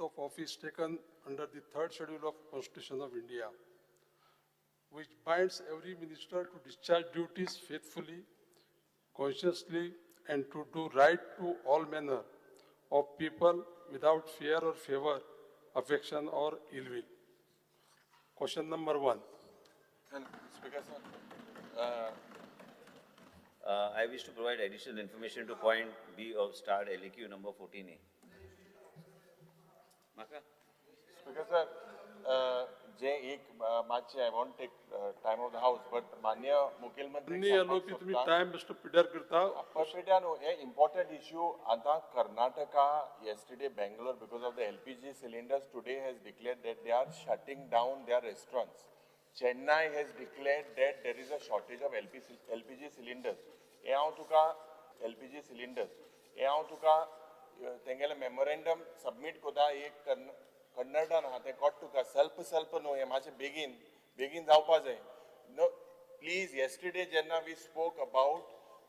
of office taken under the 3rd schedule of Constitution of India, which binds every minister to discharge duties faithfully, consciously, and to do right to all manner of people without fear or favor, affection or ill will. Question number 1. And Speaker sir, I wish to provide additional information to point B of starred LAQ number 14A. Maka? Speaker sir, जे एक मागचे I won't take time of the house, but मान्य मुखेलमंत्री Any LOP तुम्ही time Mr. Pidar करता. Papetyano, a important issue. Anta Karnataka yesterday, Bangalore, because of the LPG cylinders, today has declared that they are shutting down their restaurants. Chennai has declared that there is a shortage of LPG cylinders. LPG cylinders. तेंगेले memorandum submit कोदा एक कन्नडान हा ते got तुका self no हे माचे बेगीन जावपा जाय. No, please, yesterday जेन्ना we spoke about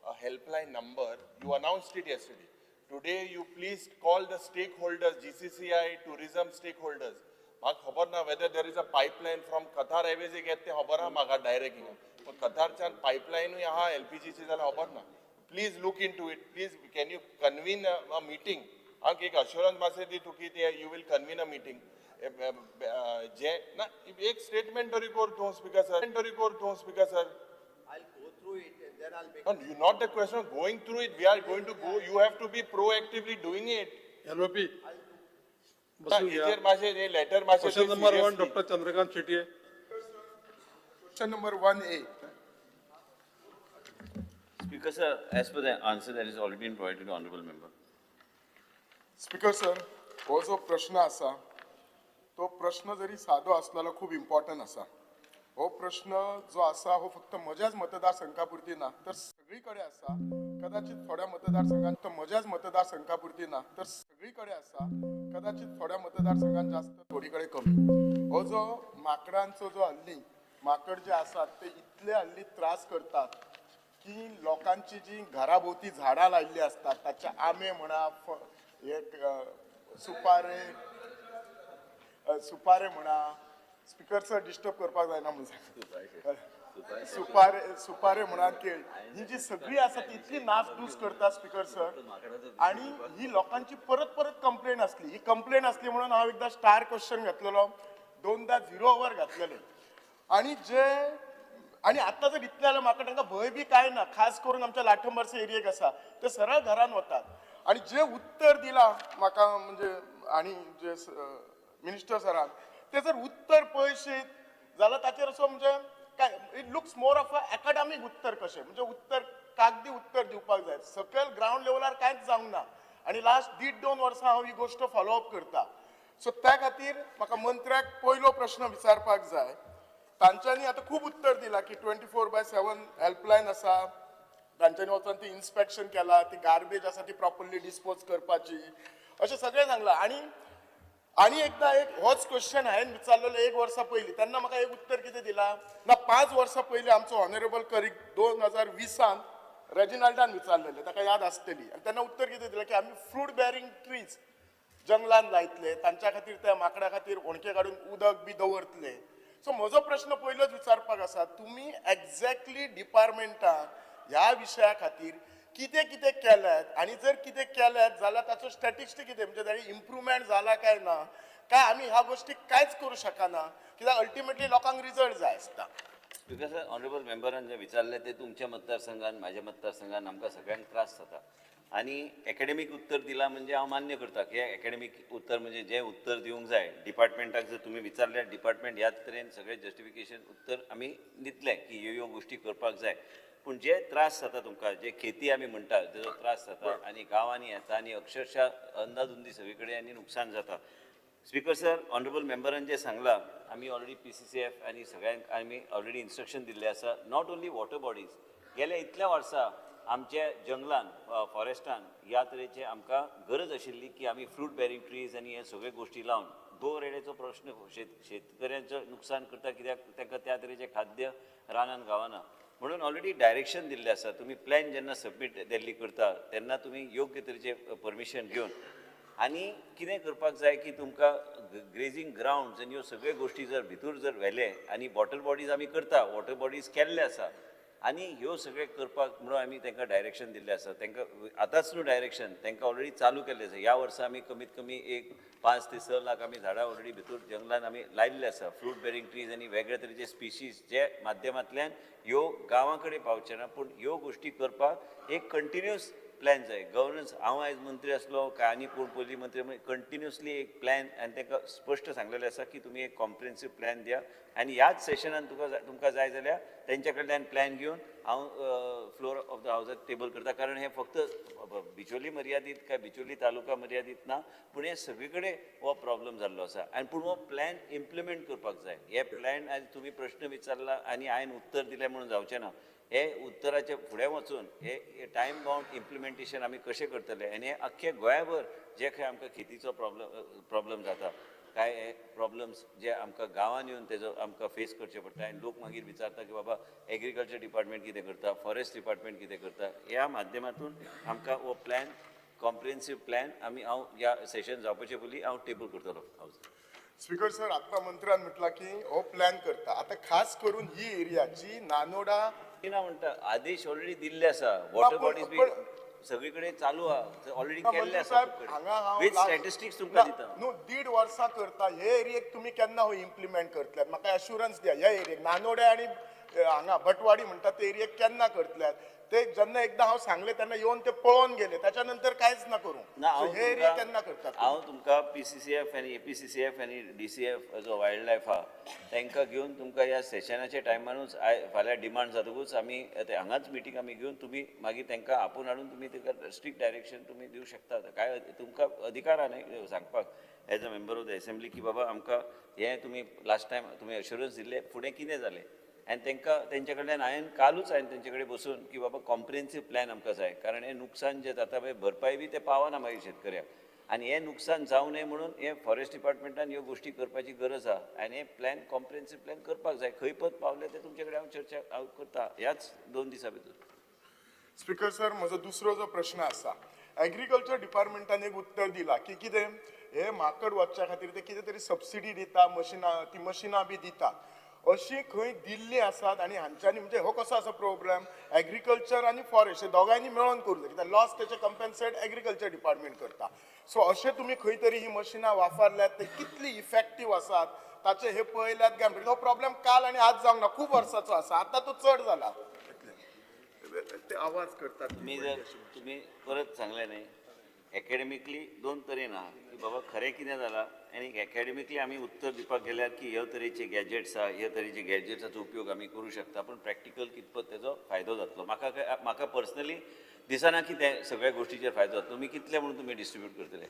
a helpline number, you announced it yesterday. Today you please call the stakeholders, GCCI, tourism stakeholders. Maak khabar na whether there is a pipeline from Qatar Airways gette khabar ha maga direct hinga. But Qatar chan pipeline yaha LPG se jala khabar na. Please look into it. Please, can you convene a meeting? एक assurance मासे दी Tuki you will convene a meeting. जे ना एक statement record to speaker sir. Speaker sir. I'll go through it and then I'll make. No, you not the question of going through it. We are going to go. You have to be proactively doing it. LOP. Letter Question number 1, Dr. Chandrakant Chettiye. Question number 1A. Speaker sir, as per the answer that has already been provided to honorable member. Speaker sir, हो जो प्रश्न असा तो प्रश्न जरी साधो असलेलो खूप इम्पॉर्टंट असा. हो प्रश्न जो असा हो फक्त म्हज्याच मतदारसंघापुरती ना तर सगळीकडे असा. कदाचित थोड्या मतदारसंघांत म्हज्याच मतदारसंघापुरती ना तर सगळीकडे असा. कदाचित थोड्या मतदारसंघांत जास्त थोडीकडे कमी. हो जो माकडांचो जो हल्ली माकड जे असतात ते इतले हल्ली त्रास करतात की लोकांची जी घराभोवती झाडां लायल्ली असतात ताचे आंबे म्हणा एक सुपारे म्हणा स्पीकरचा डिस्टर्ब करपाक जायना म्हणून सुपारे म्हणा केळ ही जी सगळी आसा ती इतली नासधूस करता स्पीकर सर आणि ही लोकांची परत कंप्लेंट असली. ही कंप्लेंट असली म्हणून हांव एकदा स्टार क्वेश्चन घातलेलो, 2दा 0 ओवर घातलेले आणि आता जर इतले जाल्यार म्हाका तांकां भंय बी काय ना. खास करून आमच्या लाठंबरसे एरियेक आसा ते सरळ घरान वतात आणि जे उत्तर दिला म्हाका म्हणजे आणि जे मिनिस्टर सरान ते जर उत्तर पळयशीत जाल्यार ताचेर असो म्हणजे काय it looks more of a academic उत्तर कशें म्हणजे उत्तर कागदी उत्तर दिवपाक जाय. सकयल ग्राउंड लेवलार कांयच जावंक ना आणि लास्ट 1.5-2 वर्सां हांव ही गोश्ट फॉलो अप करता. सो त्या खातीर म्हाका मंत्र्याक पयलो प्रश्न विचारपाक जाय. तांच्यांनी आता खूप उत्तर दिला की 24/7 हेल्पलायन आसा. तांच्यांनी वचून ती इन्स्पेक्शन केला, ती गार्बेज आसा ती प्रॉपरली डिस्पोज करपाची अशें सगळें सांगलां. आणि एकदा एक होच क्वेश्चन हांवें विचारलेलो 1 वर्सा पयलीं. तेन्ना म्हाका एक उत्तर कितें दिला ना 5 वर्सां पयलीं आमचो ऑनरेबल करीक 2020 रेजिनाल्डान विचारलेले, ताका याद आसतली. आनी तेन्ना उत्तर कितें दिलें की आमी फ्रूट बेरिंग ट्रीज जंगलान लायतले, तांच्या खातीर त्या माकडां खातीर होणके काडून उदक बी दवरतले. सो म्हजो प्रश्न पयलोच विचारपाक आसा, तुमी एक्झॅक्टली डिपार्टमेंटाक ह्या विशया खातीर कितें केल्यात आणि जर कितें केल्यात जाल्यार ताचो स्टॅटिस्टिक कितें म्हणजे ताणी इम्प्रुवमेंट जाला काय ना, काय आमी ह्या गोष्टी कांयच करूं शकना कित्याक अल्टिमेटली लोकांक रिजल्ट जाय आसता. बिकॉज ऑनरेबल मेंबरान जे विचारले ते तुमच्या मतदारसंघात माझ्या मतदारसंघात आमकां सगळ्यांक त्रास जाता आणि एकेडेमीक उत्तर दिला म्हणजे हांव मान्य करता की एकेडेमीक उत्तर म्हणजे जे उत्तर दिवंक जाय डिपार्टमेंटाक जर तुम्ही विचारले डिपार्टमेंट ह्याच तरेन सगळे जस्टिफिकेशन उत्तर आमी दितले की ह्यो गोष्टी करपाक जाय. पूण जे त्रास जाता तुमकां जे खेती आमी म्हणटा जो त्रास जाता आनी गांवांनी येता आनी अक्षरशः अंदाधुंदी सगळे कडेन आनी नुकसान जाता. स्पीकर सर ऑनरेबल मेंबरान जे सांगला आमी ऑलरेडी PCCF आनी सगळ्यांक आमी ऑलरेडी इन्स्ट्रक्शन दिल्ले आसा. नॉट ओन्ली वॉटर बॉडीज गेल्या इतल्या वर्सां आमच्या जंगलान फॉरेस्टान ह्या तरेचे आमकां गरज आशिल्ली की आमी फ्रूट बेरिंग ट्रीज आनी हे सगळे गोश्टी लावन दोरेड्याचो प्रश्न शेतकऱ्यांचो नुकसान करता कित्याक तांकां त्या तरेचे खाद्य रानान गावना. म्हणून ऑलरेडी डायरेक्शन दिल्लें आसा. तुम्ही प्लॅन जेन्ना सबमीट दिल्ली करता तेन्ना तुम्ही योग्य तरेचे परमिशन घेवन आनी कितें करपाक जाय की तुमकां ग्रेजींग ग्राउंड्स आनी ह्यो सगळ्यो गोश्टी जर भितर जर व्हेले आनी वॉटर बॉडीज आमी करता वॉटर बॉडीज केल्ले आसा आनी ह्यो सगळे करपाक म्हणून आमी तांकां डायरेक्शन दिल्लें आसा तांकां आतांच न्हू डायरेक्शन तांकां ऑलरेडी चालू केल्लें आसा ह्या वर्सा आमी कमीत कमी एक 5 ते 6 लाख आमी झाडां ऑलरेडी भितर जंगलान आमी लायिल्ले आसा फ्रूट बेरिंग ट्रीज आनी वेगळे तरेचे स्पिशीज जे माध्यमांतल्यान ह्यो गांवां कडेन पावचे ना पूण ह्यो गोश्टी करपाक एक कंटिन्युअस प्लॅन जाय गव्हर्नन्स हांव आयज मंत्री आसलो काय आनी कोण पयलीं मंत्री कंटिन्युअसली एक प्लॅन आनी तांकां स्पश्ट सांगलेलें आसा की तुमी एक कॉम्प्रिहेन्सीव प्लॅन दिया आनी ह्याच सेशनान तुमकां जाय जाल्यार तेंच्या कडल्यान प्लॅन घेवन हांव फ्लोर ऑफ द हावजाक टेबल करता कारण हें फक्त बिचोली मर्यादीत काय बिचोली तालुका मर्यादीत ना पूण हें सगळे कडेन हो प्रॉब्लम जाल्लो आसा आनी पूण हो प्लॅन इम्प्लिमेंट करपाक जाय हे प्लॅन आयज तुमी प्रश्न विचारला आनी हांवें उत्तर दिलें म्हणून जावचें ना हे उत्तराचे फुडें वचून हे टायम बाउंड इम्प्लिमेंटेशन आमी कशें करतले आनी हे अख्खे गोंयभर जे खंय आमकां खेतीचो प्रॉब्लम जाता काय प्रॉब्लम्स जे आमकां गांवांन येवन तेजो आमकां फेस करचे पडटा आनी लोक मागीर विचारता की बाबा एग्रीकल्चर डिपार्टमेंट कितें करता फॉरेस्ट डिपार्टमेंट कितें करता ह्या माध्यमांतून आमकां हो प्लॅन कॉम्प्रिहेन्सीव प्लॅन आमी हांव ह्या सेशन जावपाचे पयलीं हांव टेबल करतलो स्पीकर सर आता मंत्र्यान म्हटला की हो प्लॅन करता आता खास करून ही एरिया जी नानोडा ना म्हणटा आदेश ऑलरेडी दिल्ले आसा वॉटर बॉडीज बी सगळी कडेन चालू आहा ऑलरेडी केल्ले आसा विथ स्टॅटिस्टिक्स तुमकां दिता न्हू 1.5 वर्सां करता हे एरियेक तुमी केन्ना हो इम्प्लिमेंट करतल्यात म्हाका एश्युरन्स दिया ह्या एरियेक नानोड्या आनी हांगा भटवाडी म्हणटा ते एरियेक केन्ना करतल्यात ते जेन्ना एकदा हांव सांगले तेन्ना येवन ते पळोवन गेले त्याच्या नंतर कांयच ना करूं हे एरिया केन्ना करतात हांव तुमकां PCCF आनी APCCF आनी DCF जो वायल्ड लायफ आहा तांकां घेवन तुमकां ह्या सेशनाच्या टायमानूच फाल्यां डिमांड जातकूच आमी हांगाच मिटींग आमी घेवन तुमी मागीर तांकां आपूण हाडून तुमी ताका स्ट्रिक्ट डायरेक्शन तुमी दिवं शकता काय तुमकां अधिकार आहा न्ही सांगपाक as a member of the assembly की बाबा आमकां हें तुमी लास्ट टायम तुमी अश्युरन्स दिल्ले फुडें कितें जालें आनी तांकां तेंच्या कडल्यान कालूच हांवें तेंचे कडेन बसून की बाबा कॉम्प्रिहेन्सीव प्लॅन आमकां जाय कारण हें नुकसान जें जाता पळय भरपाय बी तें पावना मागीर शेतकऱ्याक आनी हें नुकसान जावं नये म्हणून हें फॉरेस्ट डिपार्टमेंटान ह्यो गोश्टी करपाची गरज आहा आनी हें प्लॅन कॉम्प्रिहेन्सीव प्लॅन करपाक जाय खंय पद पावले ते तुमचे कडेन हांव चर्चा हांव करता ह्याच 2 दिसां भितर स्पीकर सर म्हजो दुसरो जो प्रश्न आसा एग्रीकल्चर डिपार्टमेंटान एक उत्तर दिला की कितें हे माकड वचच्या खातीर ते कितें तरी सबसिडी दिता मशिनां बी दितात अशी खंय दिल्ली आसात आनी हांच्यांनी म्हणजे हो कसो आसा प्रोग्राम एग्रीकल्चर आनी फॉरेस्ट दोगांयनी मेळोन करूं जाय कित्याक लॉस तेचे कंपेन्सेट एग्रीकल्चर डिपार्टमेंट करता सो अशें तुमी खंय तरी ही मशिनां वापरल्यात ते कितली इफेक्टीव आसात ताचे हे पळयल्यात काय म्हणजे हो प्रॉब्लेम काल आनी आज जावंक ना खूब वर्साचो आसा आतां तो चड जाला ते आवाज करतात तुम्ही परत सांगले न्ही एकेडमिकली 2 तरेन आहा की बाबा खरें कितें जालां आनी एकेडमिकली आमी उत्तर दिवपाक गेल्यार की ह्या तरेचे गॅजेट्स आहा ह्या तरेचे गॅजेट्साचो उपयोग आमी करूं शकता पूण प्रॅक्टिकल कितपत तेजो फायदो जातलो म्हाका पर्सनली दिसना की ते सगळ्या गोश्टीचेर फायदो जातलो तुमी कितले म्हणून तुमी डिस्ट्रिब्यूट करतले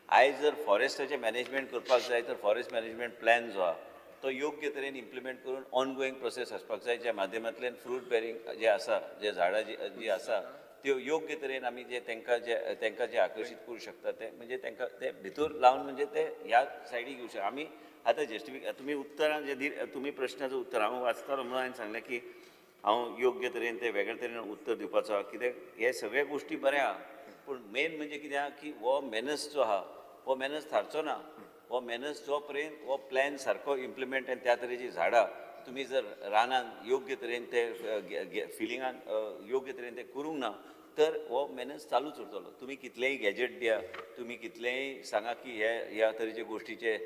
आयज जर फॉरेस्टाचें मॅनेजमेंट करपाक जाय तर फॉरेस्ट मॅनेजमेंट प्लॅन जो आहा तो योग्य तरेन इम्प्लिमेंट करून ऑनगोईंग प्रोसेस आसपाक जाय ज्या माध्यमांतल्यान फ्रूट बेरिंग जे आसा जे झाडां जी आसा त्यो योग्य तरेन आमी जे तांकां जे आकर्शीत करूं शकता ते म्हणजे तांकां ते भितर लावन म्हणजे ते ह्या सायडीक घेवं शकता आमी आतां जस्टिफिक तुमी उतरां जे तुमी प्रश्नाचो उत्तर हांव वाचतालो म्हणून हांवें सांगलें की हांव योग्य तरेन ते वेगळे तरेन उत्तर दिवपाचो आहा कित्याक हे सगळे गोश्टी बऱ्या आहा पूण मेन म्हणजे कितें आहा की हो मेनस जो आहा हो मेनस थारचो ना हो मेनस जो पर्यंत हो प्लॅन सारको इम्प्लिमेंट आनी त्या तरेची झाडां तुमी जर रानान योग्य तरेन ते फिलिंगान योग्य तरेन ते करूंक ना तर हो मेनस चालूच उरतलो तुमी कितलेंय गॅजेट दिया तुमी कितलेंय सांगा की ह्या तरेचे गोश्टीचे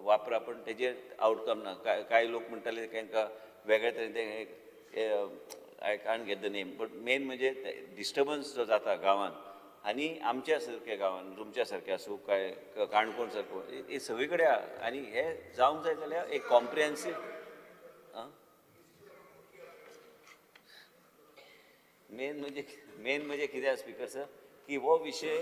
वापरा पण तेजेर आउटकम ना कांय लोक म्हणटाले तांकां वेगळे तरेन ते I can't get the name but main म्हणजे डिस्टर्बन्स जो जाता गांवांत आनी आमच्या सारक्या गांवांत तुमच्या सारक्या आसूं काय काणकोण सारको हे सगळे कडेन आहा आनी हे जावंक जाय जाल्यार एक कॉम्प्रिहेन्सीव मेन म्हणजे कितें स्पीकर सर की हो विशय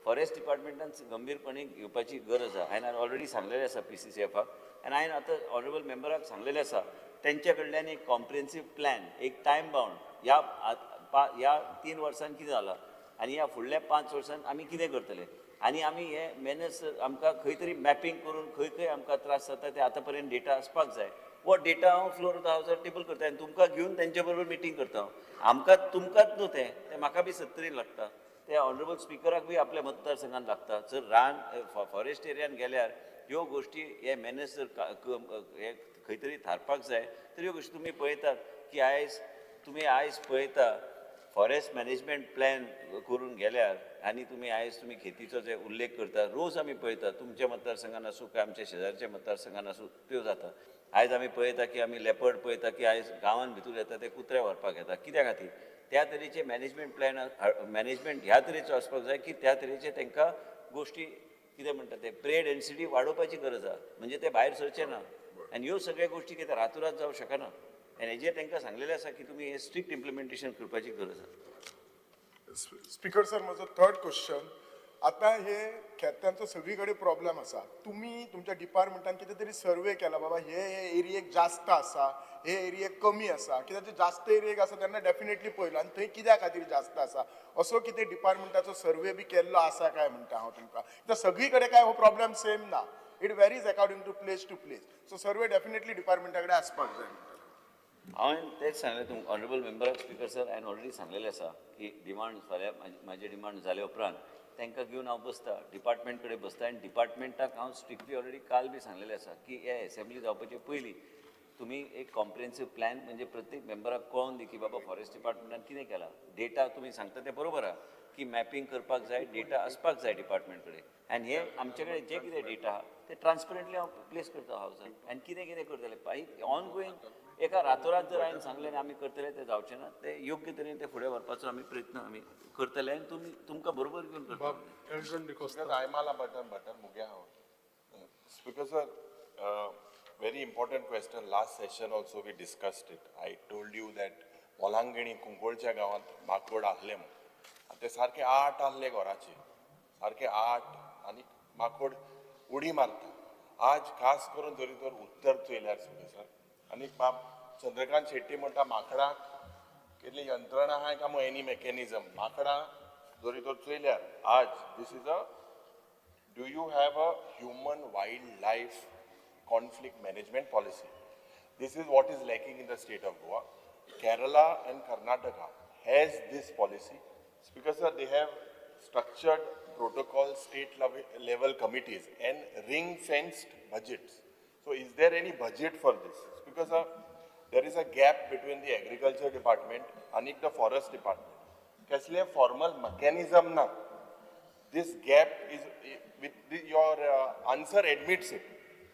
फॉरेस्ट डिपार्टमेंटान गंभीरपणे घेवपाची गरज आहा हांवें ऑलरेडी सांगलेलें आसा PCCFाक आनी हांवें आतां ऑनरेबल मेंबराक सांगलेलें आसा तेंच्या कडल्यान एक कॉम्प्रिहेन्सीव प्लॅन एक टायम बाउंड ह्या 3 वर्सांनी कितें जालां आनी ह्या फुडल्या 5 वर्सांनी आमी कितें करतले आनी आमी हे मेनस आमकां खंय तरी मॅपींग करून खंय खंय आमकां त्रास जाता ते आतां पर्यंत डेटा आसपाक जाय वो डेटा हांव फ्लोर ऑफ द हावजार टेबल करता आनी तुमकां घेवन तेंच्या बरोबर मिटींग करता आमकां तुमकांच न्हू तें म्हाका बी 70 लागता त्या ऑनरेबल स्पिकराक बी आपल्या मतदारसंघात लागता. जर रान फॉरेस्ट एरियान गेल्यार ह्यो गोष्टी हे मॅनेज जर हे खंय तरी थारपाक जाय तर ह्यो गोष्टी तुमी पळयतात की तुमी आयज पळयता फॉरेस्ट मॅनेजमेंट प्लॅन करून गेल्यार आनी तुमी खेतीचो जे उल्लेख करता रोज आमी पळयता तुमच्या मतदारसंघान आसूं काय आमच्या शेजारच्या मतदारसंघान आसूं त्यो जाता. आयज आमी पळयता की आमी लेपर्ड पळयता की आयज गांवांत भितर येता ते कुत्रे व्हरपाक येता. कित्या खातीर? त्या तरेचे मॅनेजमेंट प्लॅन मॅनेजमेंट ह्या तरेचो आसपाक जाय की त्या तरेचे तांकां गोश्टी कितें म्हणटा ते प्रे डेन्सिटी वाडोवपाची गरज आसा. म्हणजे ते भायर सरचे ना आनी ह्यो सगळ्यो गोश्टी कितें रातोरात जावं शकना. आनी हेजेर तांकां सांगलेलें आसा की तुमी हे स्ट्रिक्ट इम्प्लिमेंटेशन करपाची गरज आसा. स्पीकर सर, म्हजो थर्ड क्वेश्चन. आता हे खेत्यांचो सगळीकडे प्रॉब्लेम आसा. तुम्ही तुमच्या डिपार्टमेंटान कितें तरी सर्वे केला बाबा हे एरियेक जास्त आसा, हे एरियेक कमी आसा. कित्याक जास्त एरियेक आसा तेन्ना डेफिनेटली पळयलो आनी थंय कित्या खातीर जास्त आसा असो कितें डिपार्टमेंटाचो सर्वे बी केल्लो आसा काय म्हणटा हांव तुमकां. कित्याक सगळीकडे काय हो प्रॉब्लेम सेम ना. It varies according to place. So survey definitely डिपार्टमेंटा कडेन आसपाक जाय. हांवें तेच सांगलें तुमकां ऑनरेबल मेंबराक स्पिकर सर हांवें ऑलरेडी सांगलेलें आसा की डिमांड फाल्यां म्हाजे डिमांड जाले उपरांत तांकां घेवन हांव बसता डिपार्टमेंट कडेन बसता आनी डिपार्टमेंटाक हांव स्ट्रिक्टली ऑलरेडी काल बी सांगलेलें आसा की हे असेंब्ली जावपाचे पयलीं तुमी एक कॉम्प्रिहेन्सीव प्लॅन म्हणजे प्रत्येक मेंबराक कळोवन दी की बाबा फॉरेस्ट डिपार्टमेंटान कितें केलां. डेटा तुमी सांगता तें बरोबर आहा की मॅपींग करपाक जाय, डेटा आसपाक जाय डिपार्टमेंट कडेन. आनी हे आमचे कडेन जे कितें डेटा आहा ते ट्रान्सपरंटली हांव प्लेस करता हावजान. आनी कितें कितें करतले ऑन गोईंग एका रातोरात जर हांवें सांगलें आनी आमी करतले तें जावचें ना. ते योग्य तरेन ते फुडें व्हरपाचो आमी प्रयत्न आमी करतले आनी तुमकां बरोबर घेवन करतले. Elton DeCosta. Because I'm all button mugya ho. Speaker sir, very important question. Last session also we discussed it. I told you that Molangeni कुंकोळच्या गावात माकोड आहले म्हणून. ते सारखे 8 आहले घराचे. सारखे 8 आणि माकोड उडी मारता. आज खास करून जरी तर उत्तर चोयल्यार स्पीकर सर. आणि बाब चंद्रकांत शेट्टी म्हणटा माकडाक केली यंत्रणा आहा काय मग एनी मेकॅनिझम. माकडा जरी तर चोयल्यार आज this is a do you have a human wildlife conflict management policy? This is what is lacking in the state of Goa. Kerala and Karnataka has this policy. Speaker sir, they have structured protocol state level committees and ring fenced budgets. So is there any budget for this? Speaker sir, there is a gap between the agriculture department and the forest department. Kasle formal mechanism na. This gap is your answer admits it.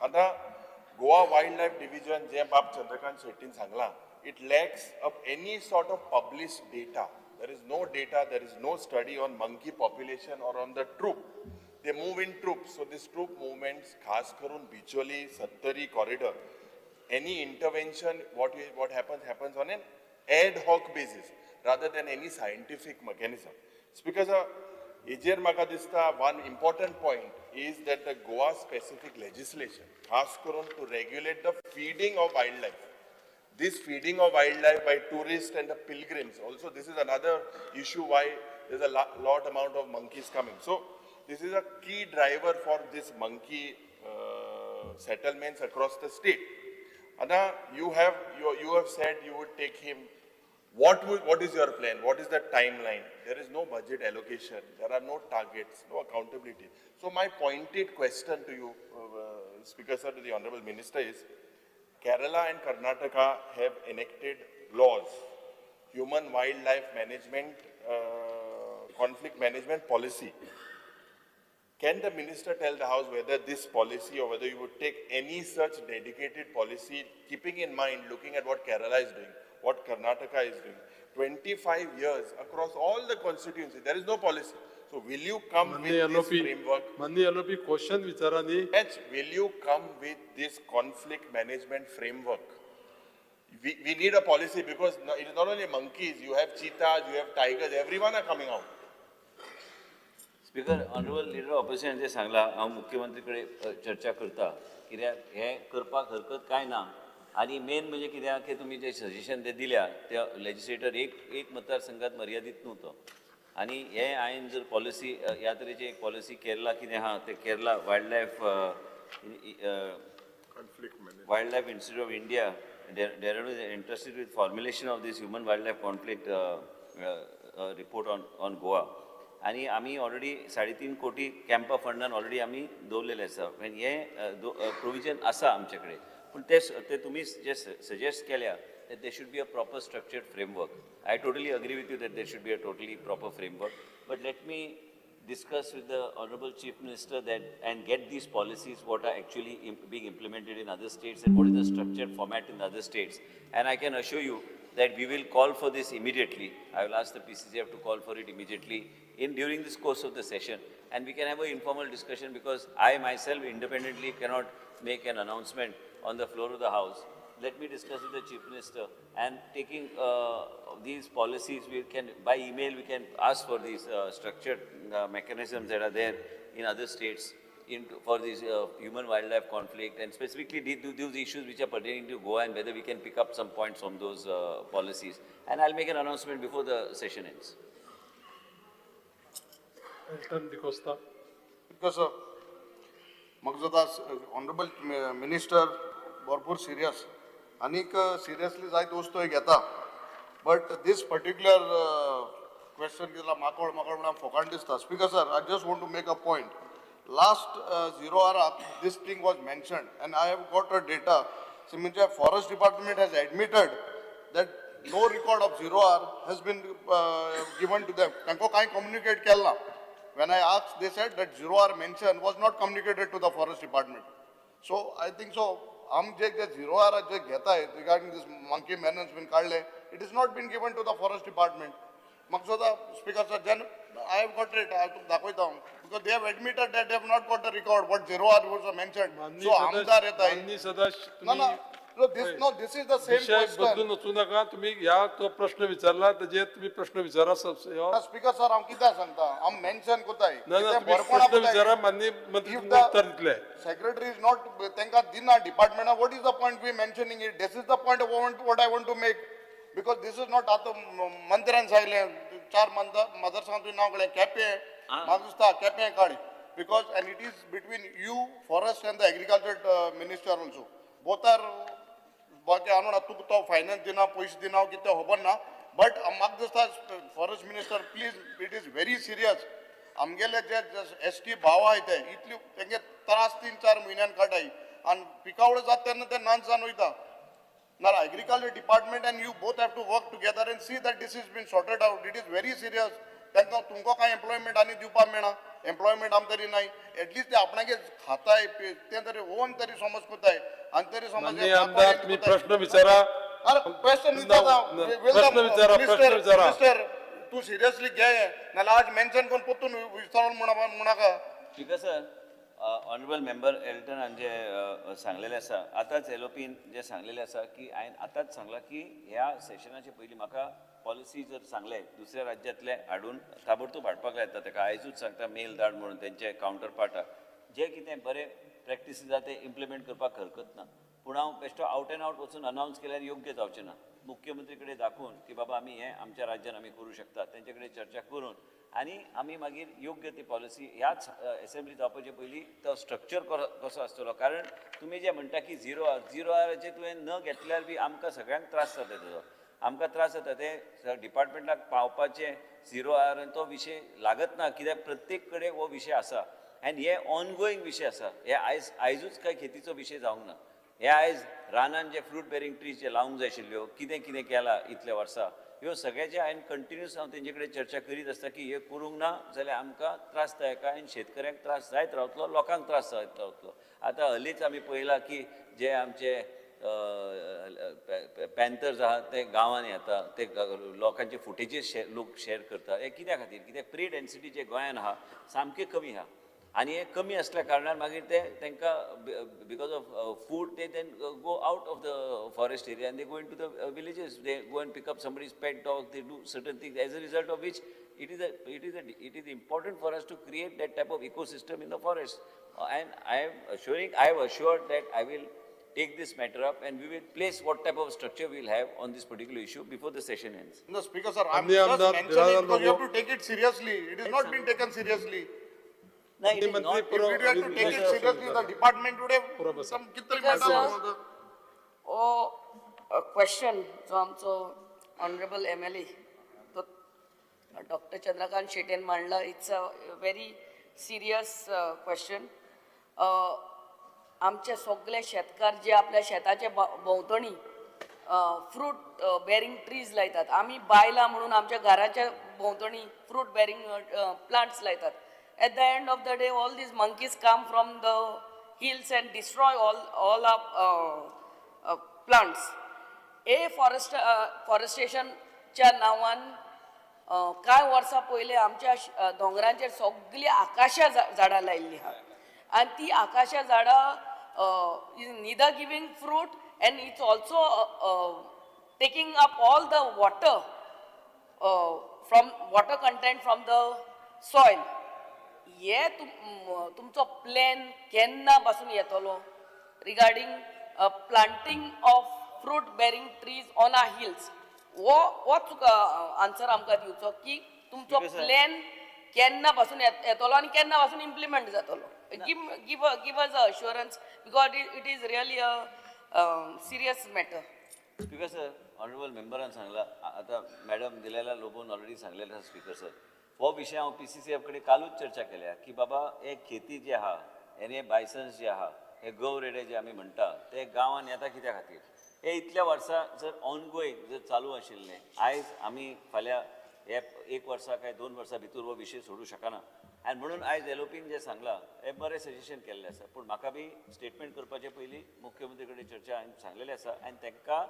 आता Goa Wildlife Division जे बाब चंद्रकांत शेट्टीन सांगला, it lacks of any sort of published data. There is no data, there is no study on monkey population or on the troop. They move in troops, so this troop movements, खास करून Bicholi, Sattari corridor, any intervention, what happens on an ad hoc basis rather than any scientific mechanism. Speaker sir, Ejer म्हाका दिसता one important point is that the Goa specific legislation, खास करून to regulate the feeding of wildlife. This feeding of wildlife by tourists and the pilgrims, also this is another issue why there's a lot amount of monkeys coming. So this is a key driver for this monkey settlements across the state. Anna, you have said you would take him. What is your plan? What is the timeline? There is no budget allocation. There are no targets, no accountability. So my pointed question to you, Speaker sir, to the Honorable Minister is, Kerala and Karnataka have enacted laws, human wildlife management, conflict management policy. Can the minister tell the House whether this policy or whether you would take any such dedicated policy, keeping in mind, looking at what Kerala is doing, what Karnataka is doing, 25 years across all the constituencies, there is no policy. So will you come with this framework? Mandi LOP question vichara Yes, will you come with this conflict management framework? We need a policy because it is not only monkeys, you have cheetahs, you have tigers, everyone are coming out. Speaker honourable leader opposition जे सांगला हांव मुख्यमंत्री कडेन चर्चा करता कित्याक हें करपाक हरकत कांय ना आनी मेन म्हणजे कित्याक की तुमी जे सजेशन ते दिल्या त्या लेजिस्लेटर एक मतदारसंघात मर्यादीत न्हू तो आनी हें हांवें जर पॉलिसी ह्या तरेची एक पॉलिसी केरला कितें आहा ते Kerala wild life institute of India Dehradun is interested with formulation of this human wildlife conflict report on Goa. आनी आमी ऑलरेडी 3.5 कोटी कॅम्पा फंडान ऑलरेडी आमी दवरलेले आसा म्हणजे हे प्रोविजन आसा आमचे कडेन पूण ते तुमी जे सजेस्ट केल्या that there should be a proper structured framework. I totally agree with you that there should be a totally proper framework. But let me discuss with the Honorable Chief Minister that and get these policies what are actually being implemented in other states and what is the structured format in the other states. And I can assure you that we will call for this immediately. I will ask the PCCF to call for it immediately during this course of the session, and we can have an informal discussion because I myself independently cannot make an announcement on the floor of the House. Let me discuss with the Chief Minister, and taking these policies, we can, by email, we can ask for these structured mechanisms that are there in other states for this human-wildlife conflict, and specifically those issues which are pertaining to Goa, and whether we can pick up some points from those policies. And I'll make an announcement before the session ends. Elton D'Costa. Because म्हाका honourable minister भरपूर serious आनीक seriously जायत वस्तू घेता but this particular question केला माकड म्हणून फोकाण दिसता speaker sir I just want to make a point last 0 hour this thing was mentioned and I have got a data म्हणजे forest department has admitted that no record of 0 hour has been given to them तांकां कांय communicate केलें ना. When I asked, they said that 0 hour mention was not communicated to the forest department. So I think so. जे 0 hour जे घेताय regarding this monkey man has been काढले, it has not been given to the forest department. म्हाका सुद्दां speaker sir, then I have got it. I तुका दाखयता because they have admitted that they have not got the record what 0 hour was mentioned. So आमदार येताय. No, this is the same विषय question. बदलून वचू नका तुम्ही ह्या तो प्रश्न विचारला ताजेर तुम्ही प्रश्न विचारा स्पीकर सर हांव कित्याक सांगता हांव मेन्शन कोताय तुम्ही प्रश्न विचारा माननीय मंत्री तुमकां उत्तर दितले. Secretary is not तांकां दिना department what is the point we mentioning it this is the point what I want to make because this is not आतां मंत्र्यान सांगलें 4 मदर सांगता नांव काडलें केपें म्हाका दिसता केपें काड because and it is between you forest and the agriculture minister also both are बाकी आणून तुका तो फायनान्स दिना पयशे दिना कितें खबर ना बट म्हाका दिसता forest minister please it is very serious आमगेले जे ST भाव आहाय ते इतली तेंगे त्रास 3-4 म्हयन्यान काटाय आनी पिकावळ जाता तेन्ना ते नाच जावन वयता ना agriculture department and you both have to work together and see that this is been sorted out it is very serious तांकां तुमकां कांय एम्प्लॉयमेंट आनी दिवपाक मेळना एम्प्लॉयमेंट आम तरी नाय एटलीस्ट ते आपणागे खाताय ते तरी ओन तरी समज कोताय आनी तरी समज आमदार तुम्ही प्रश्न विचारा क्वेश्चन विचारा मिस्टर तू सिरियसली घे नाल्यार आज मेन्शन करून परतून विचारून म्हणाका ठीक सर ऑनरेबल मेंबर एल्टन हांचे सांगलेले आसा आतांच एलओपीन जे सांगलेले आसा की हांवें आतांच सांगला की ह्या सेशनाचे पयलीं म्हाका पॉलिसी जर सांगले दुसऱ्या राज्यांतले हाडून ताबडतोब हाडपाक लायता ताका आयजूच सांगता मेल धाड म्हणून तेंचे कावंटर पार्टाक जे कितें बरे प्रॅक्टीस जाता ते इम्प्लिमेंट करपाक हरकत ना पूण हांव बेश्टो आवट एंड आवट वचून अनावन्स केल्यार योग्य जावचें ना मुख्यमंत्री कडेन दाखोवन की बाबा आमी हें आमच्या राज्यान आमी करूं शकता तेंचे कडेन चर्चा करून आनी आमी मागीर योग्य ती पॉलिसी ह्याच एसेंब्ली जावपाचे पयलीं तो स्ट्रक्चर कसो आसतलो कारण तुमी जे म्हणटा की 0 hourचे तुवें न घेतल्यार बी आमकां सगळ्यांक त्रास जाता तेजो आमकां त्रास जाता ते डिपार्टमेंटाक पावपाचे 0 hour आनी तो विशय लागत ना कित्याक प्रत्येक कडेन हो विशय आसा आनी हे ऑनगोईंग विशय आसा हे आयजूच काय खेतीचो विशय जावंक ना हे आयज रानान जे फ्रूट बेरिंग ट्रीज जे लावंक जाय आशिल्ल्यो कितें केलां इतल्या वर्सां ह्यो सगळ्याचे हांवें कंटिन्यूस हांव तेंचे कडेन चर्चा करीत आसता की हे करूंक ना जाल्यार आमकां त्रासदायक आनी शेतकऱ्यांक त्रास जायत रावतलो लोकांक त्रास जायत रावतलो आतां हालींच आमी पळयलां की जे आमचे पॅन्थर्स आहात ते गांवांनी येता ते लोकांचे फुटेजेस लोक शेअर करता हे कित्या खातीर कित्याक प्री डेन्सिटी जे गोंयान आहा सामकें कमी आहा आनी हे कमी असल्या कारणान मागीर ते तांकां बिकॉज ऑफ फूड ते then go out of the forest area and they go into the villages they go and pick up somebody's pet dog they do certain things as a result of which it is important for us to create that type of ecosystem in the forest and I have assured that I will take this matter up and we will place what type of structure we will have on this particular issue before the session ends. No, Speaker sir, I'm just mentioning because you have to take it seriously. It is not been taken seriously. No, it is not. If you have to take it seriously, the department would have some kitari matter. a question जो आमचो honourable MLA तो doctor Chandrakant शेटेन मांडला. It's a very serious question. आमचे सगळे शेतकार जे आपल्या शेताचे भोंवतणी फ्रूट बेरिंग ट्रीज लायतात. आमी बायलां म्हणून आमच्या घराच्या भोंवतणी फ्रूट बेरिंग प्लांट्स लायतात. At the end of the day, all these monkeys come from the hills and destroy all our plants. Forestation नावान कांय वर्सां पयलीं आमच्या दोंगरांचेर सगळीं आकाशा झाडां लायिल्लीं आहा आनी ती आकाशा झाडां is neither giving fruit and it's also taking up all the water from water content from the soil. हे तुमचो प्लॅन केन्ना पासून येतलो regarding planting of fruit bearing trees on our hills? हो तुका आन्सर आमकां दिवचो की तुमचो प्लॅन केन्ना पासून येतलो आनी केन्ना पासून इम्प्लिमेंट जातलो. Give us a assurance because it is really a serious matter. Speaker sir, honourable मेंबरान सांगला, आता मॅडम दिलेला लोबोन ऑलरेडी सांगलेलं आसा स्पीकर सर. हो विशय हांव PCCF कडेन कालूच चर्चा केल्या की बाबा हे खेती जे आहा हे बायसन्स जे आहा हे गवरेडे जे आमी म्हणटा ते गांवांत येता कित्या खातीर? हे इतल्या वर्सां जर ऑनगोईंग जर चालू आशिल्लें, आयज आमी फाल्यां हे 1 वर्सा काय 2 वर्सां भितर हो विशय सोडूं शकना. आनी म्हणून आयज एलोपीन जे सांगलां हे बरें सजेशन केल्लें आसा. पूण म्हाका बी स्टेटमेंट करपाचे पयलीं मुख्यमंत्री कडेन चर्चा हांवें सांगलेलें आसा आनी तांकां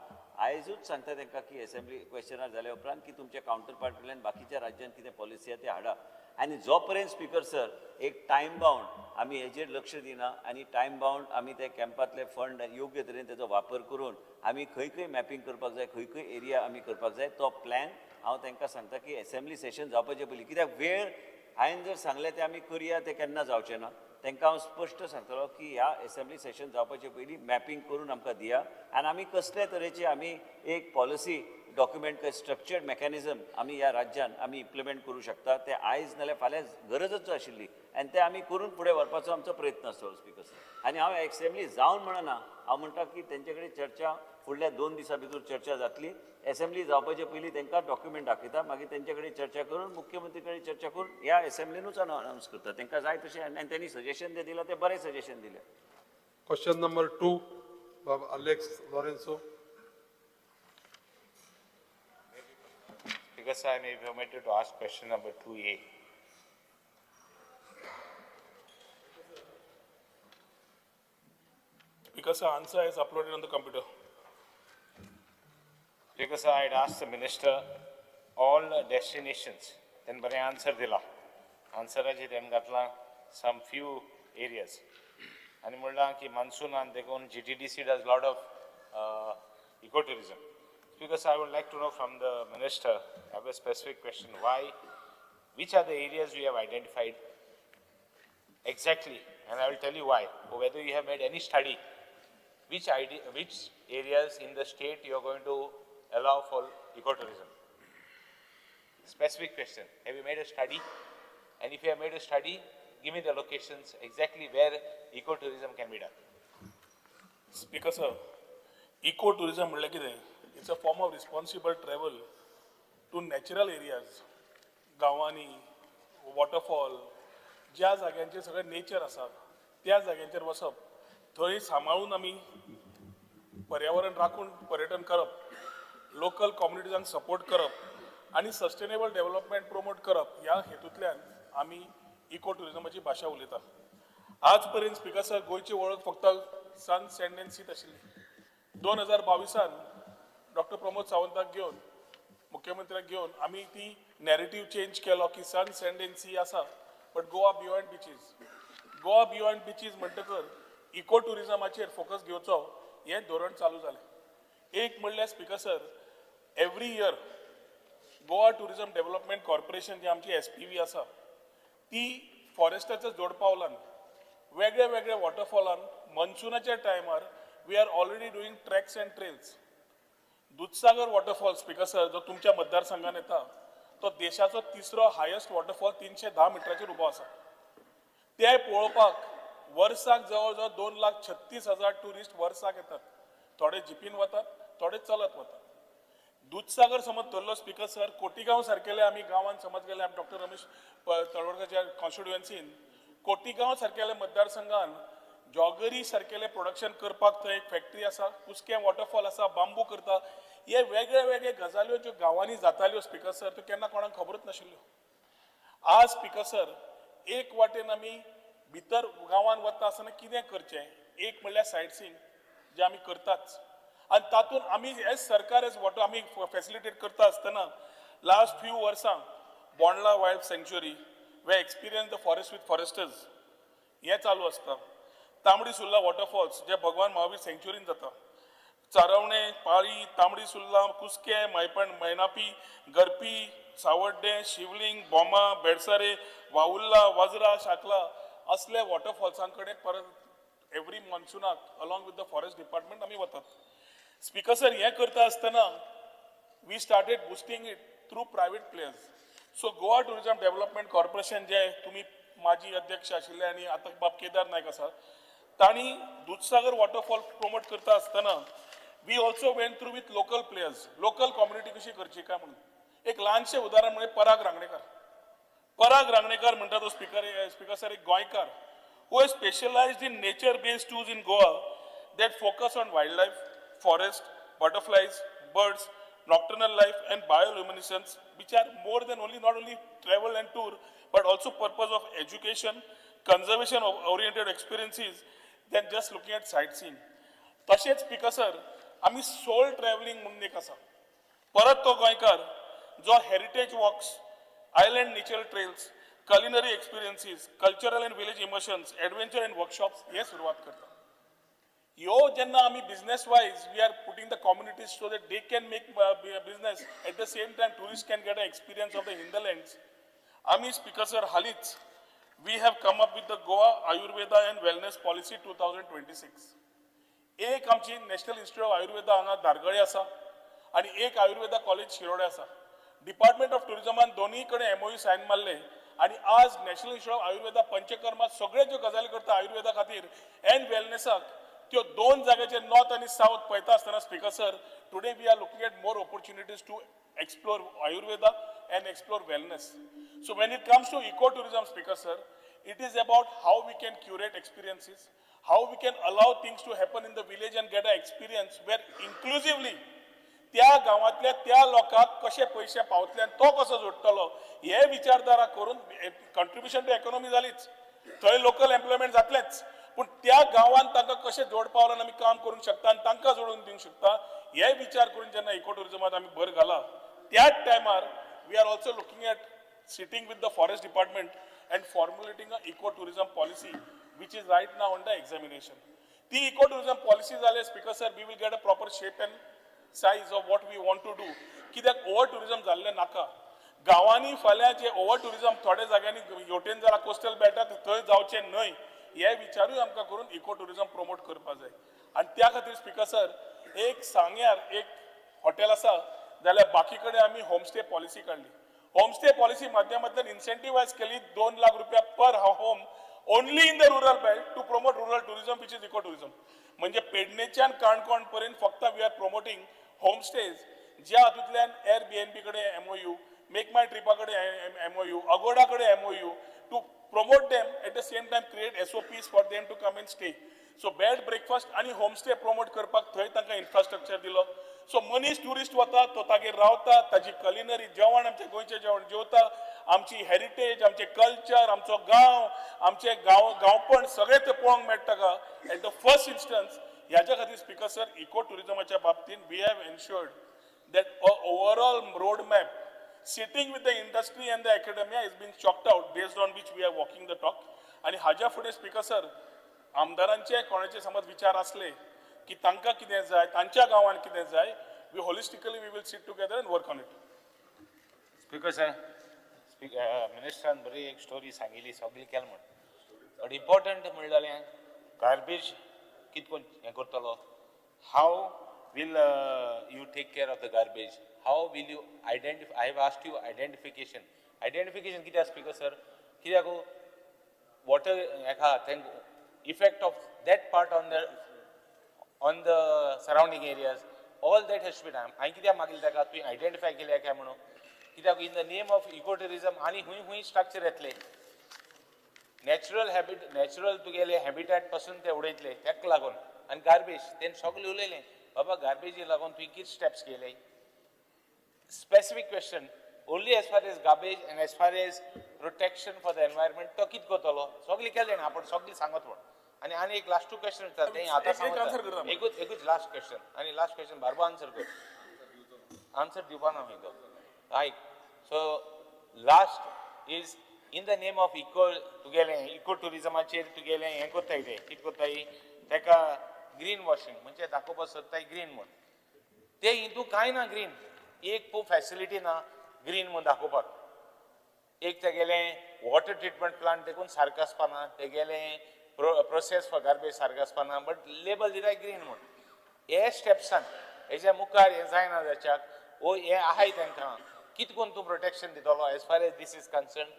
आयजूच सांगता तांकां की असेंब्ली क्वेश्चनार जाल्या उपरांत की तुमच्या कावंटर पार्ट कडल्यान बाकीच्या राज्यांत कितें पॉलिसी आहा ते हाडा. आनी जो पर्यंत स्पीकर सर एक टायम बाउंड आमी हेजेर लक्ष दिना आनी टायम बाउंड आमी ते कॅम्पांतले फंड योग्य तरेन तेजो वापर करून आमी खंय खंय मॅपींग करपाक जाय, खंय खंय एरिया आमी करपाक जाय, तो प्लॅन हांव तांकां सांगता की असेंब्ली सेशन जावपाचे पयलीं, कित्याक वेळ हांवें जर सांगलें तें आमी करया तें केन्ना जावचें ना. तांकां हांव स्पश्ट सांगतलो की ह्या असेंब्ली सेशन जावपाचे पयलीं मॅपींग करून आमकां दिया आनी आमी कसले तरेची आमी एक पॉलिसी डॉक्युमेंट काय स्ट्रक्चर्ड मेकॅनिझम आमी ह्या राज्यान आमी इम्प्लिमेंट करूं शकता. ते आयज नाल्यार फाल्यां गरजच आशिल्ली आनी ते आमी करून फुडें व्हरपाचो आमचो प्रयत्न आसतलो स्पीकर सर. आनी हांव असेंब्ली जावन म्हणना, हांव म्हणटा की तेंचे कडेन चर्चा फुडल्या 2 दिसां भितर चर्चा जातली. असेंब्ली जावपाचे पयलीं तांकां डॉक्युमेंट दाखयता, मागीर तेंचे कडेन चर्चा करून मुख्यमंत्री कडेन चर्चा करून ह्या असेंब्लीनूच अनावन्स करता. तांकां जाय तशें आनी त्यांनी सजेशन जें दिलां तें बरें सजेशन दिलें. Question number 2, Baba Alex Lorenzo. Because I may be permitted to ask question number 2A. Because the answer is uploaded on the computer. Because I had asked the minister all destinations, then bare answer dila. Answer aji them gatla some few areas. And mulla ki monsoon and dekon GTDC does lot of ecotourism. Because I would like to know from the minister, I have a specific question, which are the areas we have identified exactly, and I will tell you why, or whether you have made any study, which areas in the state you are going to allow for ecotourism. Specific question, have you made a study? And if you have made a study, give me the locations exactly where ecotourism can be done. Speaker sir, ecotourism म्हणल्यार कितें? It's a form of responsible travel to natural areas, गांवांनी, waterfall, ज्या जाग्यांचेर सगळें nature आसा त्या जाग्यांचेर वचप, थंय सांबाळून आमी पर्यावरण राखून पर्यटन करप, लोकल कम्युनिटीजांक सपोर्ट करप आनी सस्टेनेबल डेव्हलपमेंट प्रमोट करप ह्या हेतूंतल्यान आमी इको टुरिजमाची भाशा उलयता. आज पर्यंत स्पीकर सर गोंयची वळख फक्त सन सेंडेन्सीत आशिल्ली. 2022 डॉक्टर प्रमोद सावंताक घेवन मुख्यमंत्र्याक घेवन आमी ती नॅरेटिव्ह चेंज केलो की सन सेंडेन्सी आसा but Goa beyond beaches. Goa beyond beaches म्हणटकर इको टुरिजमाचेर फोकस घेवचो हें धोरण चालू जालें. एक म्हणल्यार speaker sir, every year Goa Tourism Development Corporation जी आमची SPV आसा ती फॉरेस्टाच्या जोडपावलान वेगळ्या वेगळ्या वॉटरफॉलान मनसुनाच्या टायमार we are already doing tracks and trails. Dudhsagar waterfall speaker sir जो तुमच्या मतदारसंघान येता तो देशाचो 3रो हायस्ट वॉटरफॉल 310 मिटराचेर उबो आसा. ते पळोवपाक वर्साक जवळ जवळ 2,36,000 टुरिस्ट वर्साक येतात. थोडे जिपीन वतात, थोडे चलत वतात. दूधसागर समज धरलो स्पीकर सर, कोटीगांव सारकेले आमी गांवांत समज गेले, आमी डॉक्टर रमेश तळवडकरच्या कॉन्स्टिट्युएन्सीन कोटीगांव सारकेले मतदारसंघान जॉगरी सारकेले प्रोडक्शन करपाक थंय एक फॅक्टरी आसा, कुसकें वॉटरफॉल आसा, बांबू करता, हे वेगळे वेगळे गजाल्यो ज्यो गांवांनी जाताल्यो स्पीकर सर, त्यो केन्ना कोणाक खबरूच नाशिल्ल्यो. आज स्पीकर सर एक वाटेन आमी भितर गांवांत वता आसतना कितें करचें, एक म्हणल्यार सायट सीइंग जे आमी करताच, आनी तातूंत आमी एज सरकार एज वॉटर आमी फॅसिलिटेट करता आसतना लास्ट फ्यू वर्सां Bondla wild sanctuary way experience the forest with Forester's हें चालू आसता. तांबडी सुर्ला वॉटरफॉल्स जे भगवान महावीर सँक्च्युरीन जाता, चारवणे, पाळी, तांबडी सुर्ला, कुसकें, मैनापी, गरपी, सावड्डे, शिवलिंग, बोमा, बेडसारे, वाउल्ला, वाजरा, शाकला असले वॉटरफॉल्सां कडेन परत एवरी मॉन्सुनाक along with the forest department आमी वतात. स्पीकर सर हें करता आसतना we started boosting it through private players. So Goa Tourism Development Corporation जे तुमी माजी अध्यक्ष आशिल्ले आनी आतां बाब केदार नायक आसा, तांणी दूधसागर वॉटरफॉल प्रमोट करता आसतना we also went through with local players, local community कशी करची काय म्हणून. एक ल्हानशें उदाहरण म्हणजे पराग रांगणेकर म्हणटा तो स्पीकर सर एक गोंयकार who is specialised in nature based tours in Goa that focus on wildlife, forest, butterflies, birds, nocturnal life and bioluminescence, which are more than not only travel and tour, but also purpose of education, conservation of oriented experiences than just looking at sightseeing. तशेंच speaker sir आमी solo travelling म्हणून एक आसा, परत तो गोंयकार जो heritage walks, island natural trails, culinary experiences, cultural and village immersions, adventure and workshops हे सुरवात करता. ह्यो जेन्ना आमी business wise we are putting the communities so that they can make business at the same time tourist can get a experience of the hinterlands. आमी speaker sir हालींच we have come up with the Goa Ayurveda and wellness policy 2026. एक आमची national institute of Ayurveda हांगा दारगळे आसा आनी एक Ayurveda college Shirode आसा. Department of टुरिझमान दोनूय कडेन MOU सायन मारले आनी आज national institute of Ayurveda panchakarma सगळे ज्यो गजाली करता आयुर्वेदा खातीर एंड वेलनेसाक, त्यो दोन जाग्याचेर नॉर्थ आनी साऊथ पळयता आसतना speaker sir today we are looking at more opportunities to explore Ayurveda and explore wellness. So when it comes to ecotourism, Speaker sir, it is about how we can curate experiences, how we can allow things to happen in the village and get an experience where inclusively त्या गांवांतल्या त्या लोकांक कशे पयशे पावतले आनी तो कसो जोडटलो हे विचारधारा करून कंट्रिब्युशन टू इकॉनॉमी जालीच, थंय लोकल एम्प्लॉयमेंट जातलेच, पूण त्या गांवांत तांकां कशें जोड पावलान आमी काम करूंक शकता आनी तांकां जोडून दिवंक शकता हे विचार करून जेन्ना इको टुरिझमांत आमी भर घाला त्याच टायमार we are also looking at sitting with the forest department and formulating a eco-tourism policy which is right now under examination. The eco-tourism policy zale Speaker sir, we will get a proper shape and size of what we want to do. कित्याक over tourism जाल्ले नाका. गांवांनी फाल्यां जे over tourism थोड्या जाग्यांनी हेवटेन जरा कोस्टल बेल्टात थंय जावचे न्हय हे विचारूय आमकां करून इको टुरिझम प्रमोट करपा जाय. आनी त्या खातीर स्पीकर सर एक सांग्यार एक हॉटेल आसा जाल्यार बाकी कडेन आमी होमस्टे पॉलिसी काडली. होमस्टे पॉलिसी माध्यमांतल्यान इन्सेंटिवायज केली 2 लाख रुपया per home only in the rural belt to promote rural tourism which is eco tourism. म्हणजे पेडणेच्यान काणकोण पर्यंत फक्त वी आर प्रमोटिंग होमस्टेज ज्या हातूंतल्यान Airbnb कडेन MOU, मेक माय ट्रिपा कडेन MOU, अगोडा कडेन MOU to promote them at the same time create SOPs for them to come and stay. So bed breakfast आणि homestay promote करपाक थंय तांकां infrastructure दिलो. So मनीस टुरिस्ट वता तो तागेर रावता, ताजी culinary जेवण आमचे गोंयचें जेवण जेवता, आमची हेरिटेज, आमचे कल्चर, आमचो गांव, आमचे गांवपण सगळें ते पळोवंक मेळटा ताका. एट द फर्स्ट इन्स्टन्स ह्याच्या खातीर स्पीकर सर इको टुरिझमाच्या बाबतींत we have ensured that overall roadmap sitting with the industry and the academia is being chalked out based on which we are walking the talk. आणि हाज्या फुडें speaker sir आमदारांचे कोणाचे समज विचार असले की तांकां कितें जाय, तांच्या गांवांत कितें जाय, we holistically we will sit together and work on it. Speaker sir मिनिस्टरान बरी एक स्टोरी सांगिल्ली सगळी केली म्हण, बट इम्पॉर्टंट म्हणलें गार्बेज कित कोण हें करतलो, हाव will you take care of the garbage, how will you identify, I have asked you identification कित्याक स्पीकर सर, कित्याक water हेका effect of that part on the surrounding areas, all that has to be done. हांवें कित्याक मागिल्लें ताका तुवें identify केल्या काय म्हणून, कित्याक in the name of eco tourism आनी हुंय स्ट्रक्चर येतले. नॅचरल तुगेले हॅबिटॅट पासून ते उडयतले ताका लागून. आनी गार्बेज तेणे सगळें उलयलें बाबा गार्बेजी लागून तुवें कितें स्टेप्स केले. Specific question only age far age garbage end age far age protection for the environment तो कितें करतलो सगळें केलें ना आपण सगळें सांगत म्हण. आनी एक लास्ट 2 क्वेश्चन विचारता तें आतां सांगता एकूच लास्ट क्वेश्चन आनी लास्ट क्वेश्चन बारबो आन्सर कर. आन्सर दिवपा ना तो आयक. So last is in the name of eco टुरिजमाचेर तुगेलें हें कोत्ताय ते कितें कोत्ताय ताका ग्रीन वॉशिंग म्हणजे दाखोवपाक सोदताय ग्रीन म्हूण. ते हितू कांय ना ग्रीन. एक फॅसिलिटी ना ग्रीन म्हूण दाखोवपाक. एक तेगेलें वॉटर ट्रिटमेंट प्लांट देखून सारकें आसपाना, तेगेलें प्रोसेस फॉर गार्बेज सारकें आसपाना, बट लेबल दिताय ग्रीन म्हूण. हे स्टेप्सान हेच्या मुखार हें जायना जाच्याक वो हें आहाय तांकां कितें करून तूं प्रोटेक्शन दितलो as far as this is concern.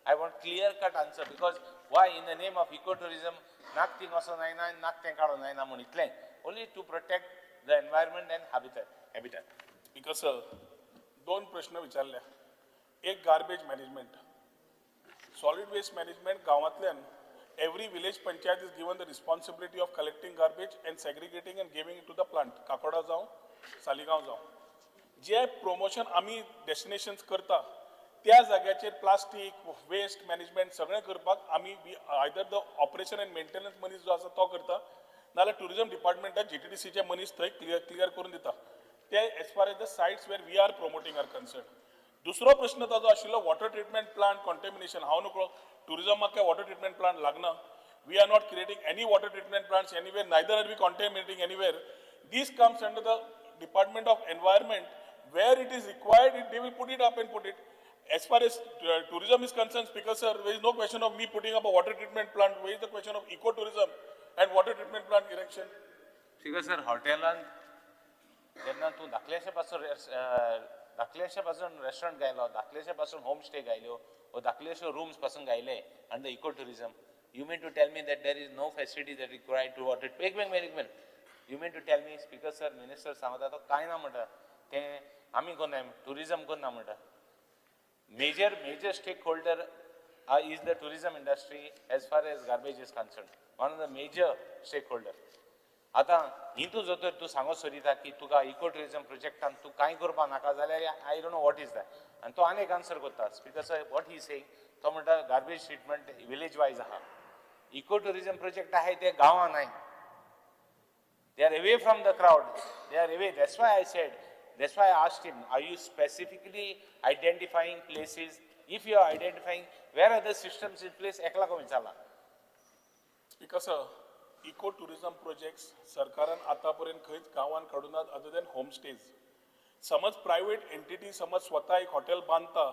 I want clear-cut answer because why in the name of ecotourism नाक थिंग असो जायना नाक तें काडूं जायना म्हूण इतलें. Only to protect the environment and habitat. Because sir 2 प्रश्न विचारल्या. एक garbage management, solid waste management गांवांतल्यान every village panchayat is given the responsibility of collecting garbage and segregating and giving it to the plant. Kakoda जावं सालिगांव जावं जे promotion आमी destinations करता त्या जाग्याचेर प्लास्टीक वेस्ट मॅनेजमेंट सगळें करपाक आमी either the operation end maintenance मनीस जो आसा तो करता नाल्यार टुरिजम डिपार्टमेंटात GTDCचे मनीस थंय क्लियर करून दिता. ते as far as the sites where we are promoting are concern. दुसरो प्रश्न ताजो आशिल्लो वॉटर ट्रिटमेंट प्लांट कॉन्टेमिनेशन. हांव नकळो टुरिजमाक काय वॉटर ट्रिटमेंट प्लांट लागना. We are not creating any water treatment plants anywhere, neither are we contaminating anywhere. This comes under the department of environment where it is required they will put it up and put it. As far as tourism is concerned, Speaker sir, there is no question of me putting up a water treatment plant. Where is the question of ecotourism and water treatment plant erection? Speaker sir, हॉटेलान जेन्ना तूं धाकलेशे पासून restaurant गायलो, धाकलेशे पासून home stay गायलो, व धाकलेशे rooms पासून गायले under इकोटुरिजम, you mean to tell me that there is no facility that required to water? एक minute. You mean to tell me, Speaker sir, Minister सांगता तो कांय ना म्हणटा तें आमी कोन्नाय टुरिजम कोन्ना म्हणटा. Major stakeholder is the tourism industry as far as garbage is concerned. One of the major stakeholder. आता हितू जो तर तू सांगो सोदिता की तुका इको टुरिजम प्रोजेक्टान तू कांय करपा नाका जाल्यार I don't know what is that. आनी तो आनी एक आन्सर करता. Speaker sir what he saying तो म्हणटा गार्बेज ट्रिटमेंट विलेज वायज आहा. इको टुरिजम प्रोजेक्ट आहे ते गांवां नाही. They are away from the crowd. They are away. That's why I asked him, are you specifically identifying places? If you are identifying, where are the systems in place? एकला को विचारला. Because eco-tourism projects सरकारान आतापर्यंत खंयच गांवांत काडूनात other than home stage. समज private entity समज स्वता एक हॉटेल बांदता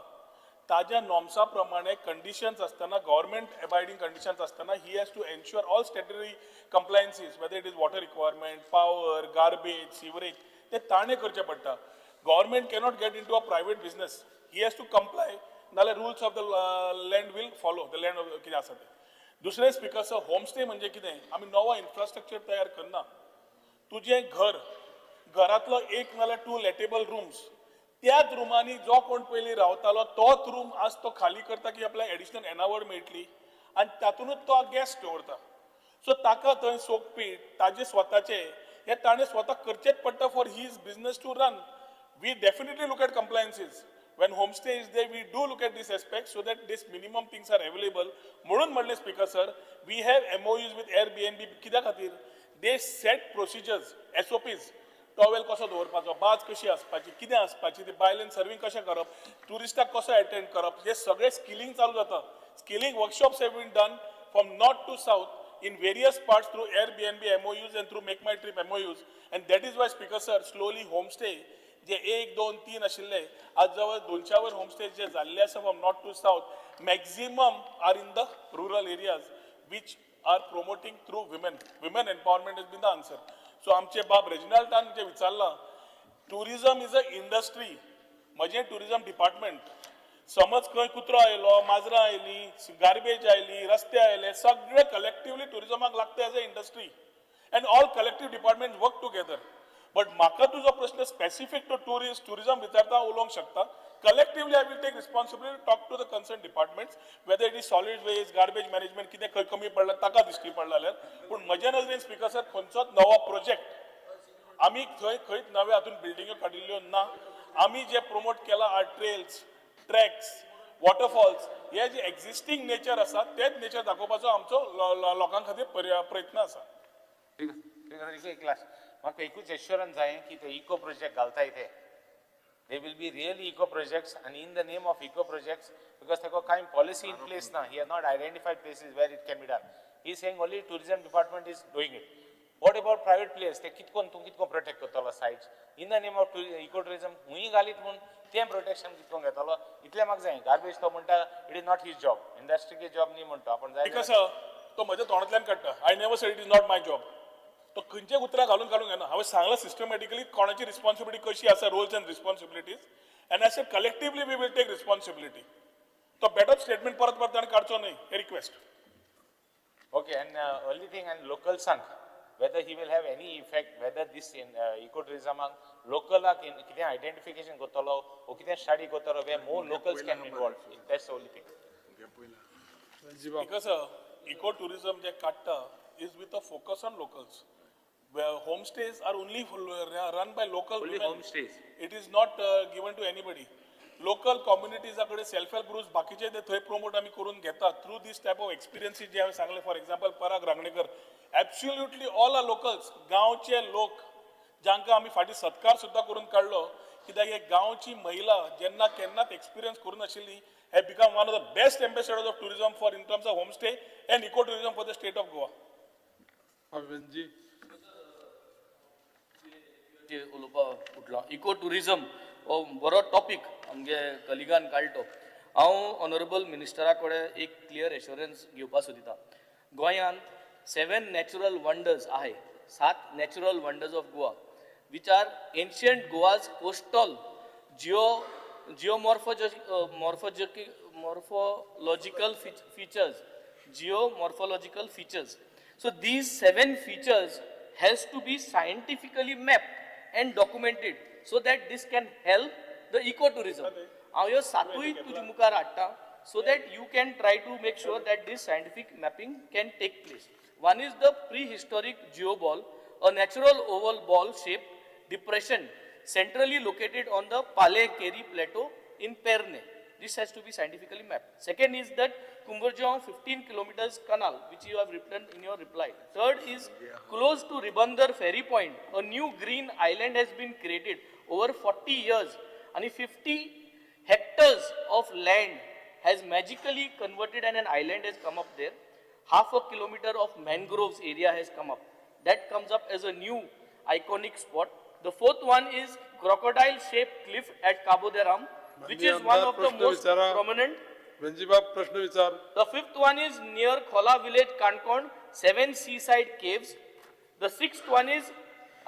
ताज्या नॉर्म्सा प्रमाणे कंडिशन्स असताना गव्हर्नमेंट अबायडिंग कंडिशन्स असताना he has to ensure all statutory compliances whether it is water requirement, power, garbage, sewerage ते ताणे करचे पडटा. Government cannot get in to a private business. He has to comply नाल्यार rules of the land will follow the land of कितें आसा तें. दुसरें speaker homestay म्हणजे कितें आमी नवो इन्फ्रास्ट्रक्चर तयार करना. तुजें घरांतलो एक नाल्यार 2 लेटेबल रूम्स त्याच रुमांनी जो कोण पयलीं रावतालो तोच रूम आज तो खाली करता की आपल्याक एडिशनल एनावड मेळटली आनी तातूंतच तो गेस्ट दवरता. सो ताका थंय सोंपपी ताजे स्वताचे हे ताणें स्वता करचेच पडटा for his business to run. We definitely look at compliances. when homestay is there, we do look at this aspect so that this minimum things are available. म्हणून म्हणले speaker sir, we have MOUs with Airbnb कित्या खातीर? They set procedures, SOPs. Towel कसो दवरपाचो, बाज कशी आसपाची, कितें आसपाची, ते बायलेन सर्विंग कशें करप, टुरिस्टाक कसो अटेंड करप, हे सगळे स्किलिंग चालू जाता. Skilling workshops have been done from north to south in various parts through Airbnb MOUs and through Make My Trip MOUs, and that is why Speaker sir, slowly homestay जे 1, 2, 3 आशिल्ले आज जवळ 200 वर होमस्टे जे जाल्ले आसा from north to south maximum are in the rural areas which are promoting through women empowerment has been the answer. So आमचे बाब रेजिनाल्डान जे विचारला, टुरिझम इज अ इंडस्ट्री. म्हजें टुरिझम डिपार्टमेंट समज खंय कुत्रो आयलो, माजरां आयलीं, गार्बेज आयली, रस्ते आयले, सगळे कलेक्टिवली टुरिझमाक लागता as a industry, end all collective department work together. But म्हाका तुजो प्रश्न स्पेसिफीक टू टुरिझम विचारता उलोवंक शकता. Collectively, I will take responsibility, talk to the concerned departments, whether it is solid waste, garbage management, कितें खंय कमी पडला ताका दिश्टी पडला जाल्यार. पूण म्हज्या नजरेन स्पीकर सर खंयचोच नवो प्रोजेक्ट आमी खंयच नवे हातून बिल्डिंगो काडिल्ल्यो ना. आमी जे प्रमोट केला आर ट्रेल्स, ट्रॅक्स, वॉटरफॉल्स, हे जे एक्झिस्टिंग नेचर आसा तेच नेचर दाखोवपाचो आमचो लोकां खातीर प्रयत्न आसा. एक लास्ट म्हाका एकूच एश्योरन्स जाय की ते इको प्रोजेक्ट घालताय ते they will be really eco projects, and in the name of eco projects, because there is kind policy in place now, he has not identified places where it can be done. He is saying only tourism department is doing it. What about private players? They kitkon protect kotala sites in the name of ecotourism. Hui galit mun tem protection kitkon getalo. Itle mag जाय garbage to म्हणटा it is not his job. Industry K job नहीं म्हणतो आपण जाय. Because तो म्हज्या तोंडांतल्यान काडटा. I never said it is not my job. तो खंयचे उतरां घालून घेना. हांवें सांगलां सिस्टमॅटिकली कोणाची रिस्पॉन्सिबिलिटी कशी आसा, roles and responsibilities, and I said collectively we will take responsibility. तो बेटर स्टेटमेंट परत परत ताणें काडचो न्हय, हे request. Okay, and only thing, and local sunk, whether he will have any effect, whether this in ecotourism local कितें identification करतलो or कितें study करतलो where more locals can be involved. That's the only thing. Because ecotourism जे काडटा is with a focus on locals. Where homestays are only run by local Only women. homestays. It is not given to anybody. Local communities are self help groups बाकीचे ते थंय promote आमी करून घेता through this type of experiences जे हांवें सांगले. For example, Parag Rangnekar, absolutely all are locals. गांवचे लोक जांकां आमी फाटीं सत्कार सुद्दां करून काडलो, कित्याक हे गांवची महिला जेन्ना केन्नाच एक्सपिरियन्स करून नाशिल्ली, have become one of the best ambassadors of tourism for in terms of homestay and ecotourism for the state of Goa. Benji. उलोवपाक उठलो इको टुरिजम हो बरो टॉपिक आमगे कलिगान काडलो. हांव ऑनरेबल मिनिस्टरा कडेन एक क्लियर एश्योरन्स घेवपाक सोदिता. गोंयांत 7 नॅचरल वंडर्स आहे, 7 natural wonders of Goa, which are ancient Goa's coastal geomorphological features. So these 7 features has to be scientifically mapped and documented so that this can help the ecotourism. हांव ह्यो 7य तुजे मुखार हाडटा so that you can try to make sure that this scientific mapping can take place. One is the prehistoric geoball, a natural oval ball shaped depression centrally located on the Pale-Keri plateau in Perne. This has to be scientifically mapped. Second is that Kumburjong 15 kilometers canal, which you have written in your reply. Third is close to Ribandar Ferry Point, a new green island has been created over 40 years, and 50 hectares of land has magically converted and an island has come up there. Half a kilometer of mangroves area has come up. That comes up as a new iconic spot. The fourth one is crocodile-shaped cliff at Cabo de Ram, which is one of the most prominent. Benjibab प्रश्न विचार. The fifth one is near Khola village, Kankon, 7 seaside caves. The sixth one is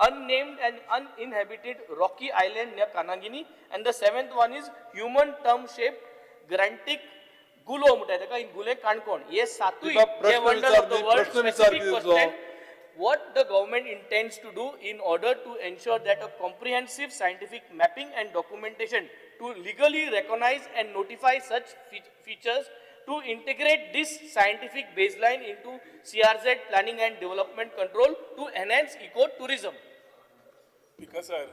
unnamed and uninhabited rocky island near Kanagini. And the seventh one is human thumb-shaped grantic gulo in Gule, Kankon. Yes, Satui, they wonder of the world. Specific question. What the government intends to do in order to ensure that a comprehensive scientific mapping and documentation to legally recognize and notify such features, to integrate this scientific baseline into CRZ planning and development control to enhance ecotourism. Because sir,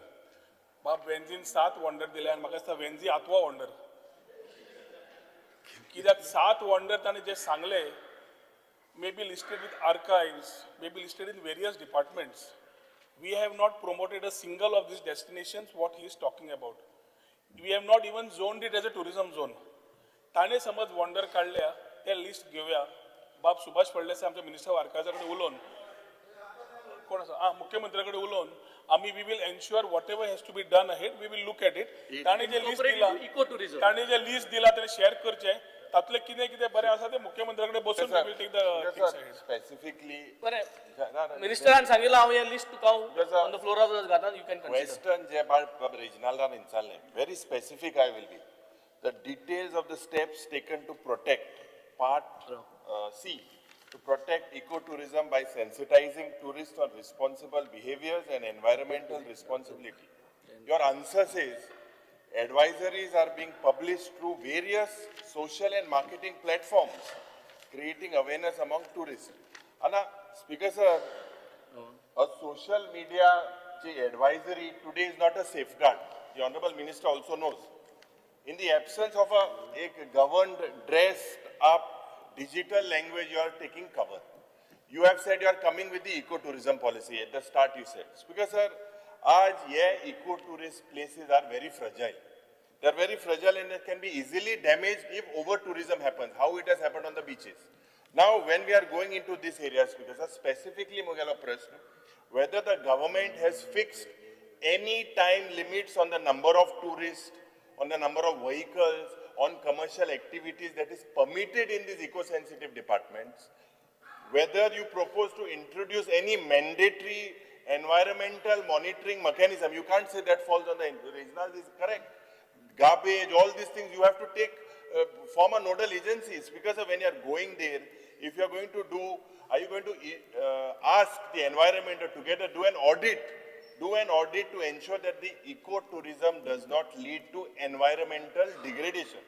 बाब वेंजीन 7 wonder दिले आणि म्हाका दिसता Venzy 8वा wonder. कित्याक 7 wonder ताणें जे सांगले, maybe listed with archives, maybe listed in various departments. We have not promoted a single of these destinations, what he is talking about. We have not even zoned it as a tourism zone. ताणे समज wonder काढल्या, ते list घेऊया. बाब सुभाष फडणवीस आमच्या minister of आर्कायव्हजाकडे उलोवन, कोण आसा मुख्यमंत्र्याकडे उलोवन, आम्ही we will ensure whatever has to be done ahead, we will look at it. ताणे जे लिस्ट दिला, ताणे जे लिस्ट दिला ताणे शेअर करचे. तातले कितें कितें बरें आसा ते मुख्यमंत्र्याकडे बसून we will take the things ahead. Specifically, मिनिस्टरान सांगितलं हांव हे list Tuka on the floor of the घालता, you can consider. Western जे बाळ regional विचारले, very specific I will be. The details of the steps taken to protect part C, to protect ecotourism by sensitizing tourists on responsible behaviors and environmental responsibility. Your answer says advisories are being published through various social and marketing platforms, creating awareness among tourists. And Speaker sir, a social media advisory today is not a safeguard. The Honorable Minister also knows. In the absence of a governed, dressed up digital language, you are taking cover. You have said you are coming with the ecotourism policy. At the start you said. Speaker sir, आज ये ecotourist places are very fragile. They are very fragile and it can be easily damaged if over-tourism happens, how it has happened on the beaches. Now, when we are going into these areas, because specifically, Mugala Prashna, whether the government has fixed any time limits on the number of tourists, on the number of vehicles, on commercial activities that is permitted in these eco-sensitive departments, whether you propose to introduce any mandatory environmental monitoring mechanism, you can't say that falls on the regional, this is correct. Garbage, all these things you have to take, form a nodal agencies, because when you are going there, if you are going to do, are you going to ask the environment together, do an audit to ensure that the ecotourism does not lead to environmental degradation.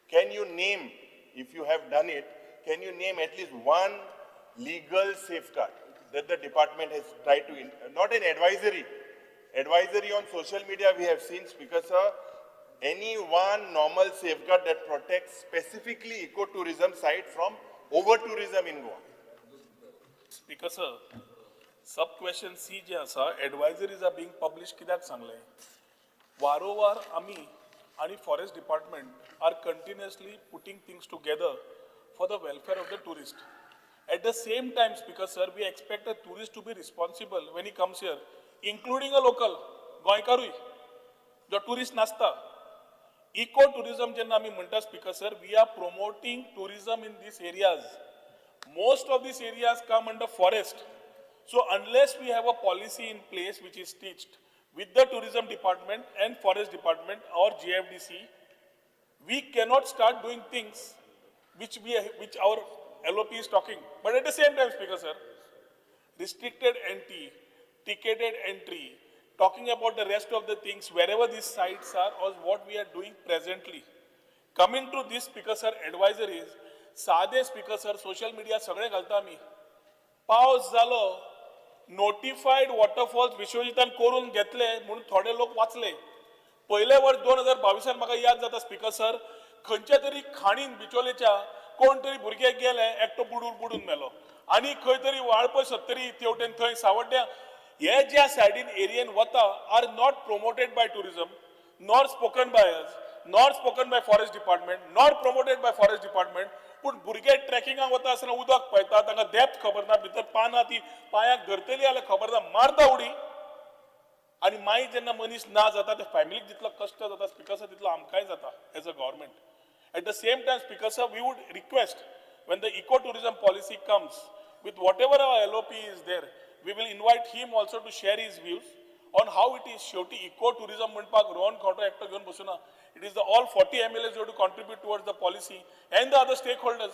Can you name, if you have done it, can you name at least one legal safeguard that the department has tried to, not an advisory on social media we have seen, Speaker sir, any one normal safeguard that protects specifically ecotourism site from over-tourism in Goa? Speaker sir, sub-question C जे आसा, advisories are being published कित्याक सांगलें? वारंवार आमी आणि forest department are continuously putting things together for the welfare of the tourist. At the same time, Speaker sir, we expect a tourist to be responsible when he comes here, including a local, गोंयकारूय, जो tourist नासता. Eco-tourism जेन्ना आमी म्हणटा, Speaker sir, we are promoting tourism in these areas. Most of these areas come under forest. So unless we have a policy in place which is stitched with the tourism department and forest department or GFDC, we cannot start doing things which our LOP is talking. But at the same time, Speaker sir, restricted entry, ticketed entry, talking about the rest of the things, wherever these sites are, or what we are doing presently. Coming to this, Speaker sir, advisories, साधे Speaker sir, social media सगळे घालता आमी. पावस जालो, notified waterfalls विश्वजितान करून घेतले म्हणून थोडे लोक वाचले. पहिले वर्ष 2022 म्हाका याद जाता Speaker sir, खंयच्या तरी खाणीन बिचोलेच्या कोण तरी भुरगे गेले, एकटो बुडून मेलो. आनी खंय तरी वाळपय 70 तेवटेन थंय सावड्ड्या हे ज्या सायडीन एरियेन वता are not promoted by tourism, nor spoken by us, nor spoken by forest department, nor promoted by forest department. पूण भुरगे ट्रेकिंगाक वता आसतना उदक पळयता, तांकां डेप्थ खबर ना, भितर पानां ती पांयाक धरतली जाल्यार खबर ना, मारता उडी. आनी मागीर जेन्ना मनीस ना जाता ते फॅमिलीक जितलो कश्ट जाता Speaker sir, तितलो आमकांय जाता as a government. At the same time, Speaker sir, we would request when the ecotourism policy comes, with whatever our LOP is there, we will invite him also to share his views on how it is. Shoti ecotourism म्हणपाक Rohan Khawto एकटो घेवन बसुना. It is the all 40 MLAs who have to contribute towards the policy and the other stakeholders.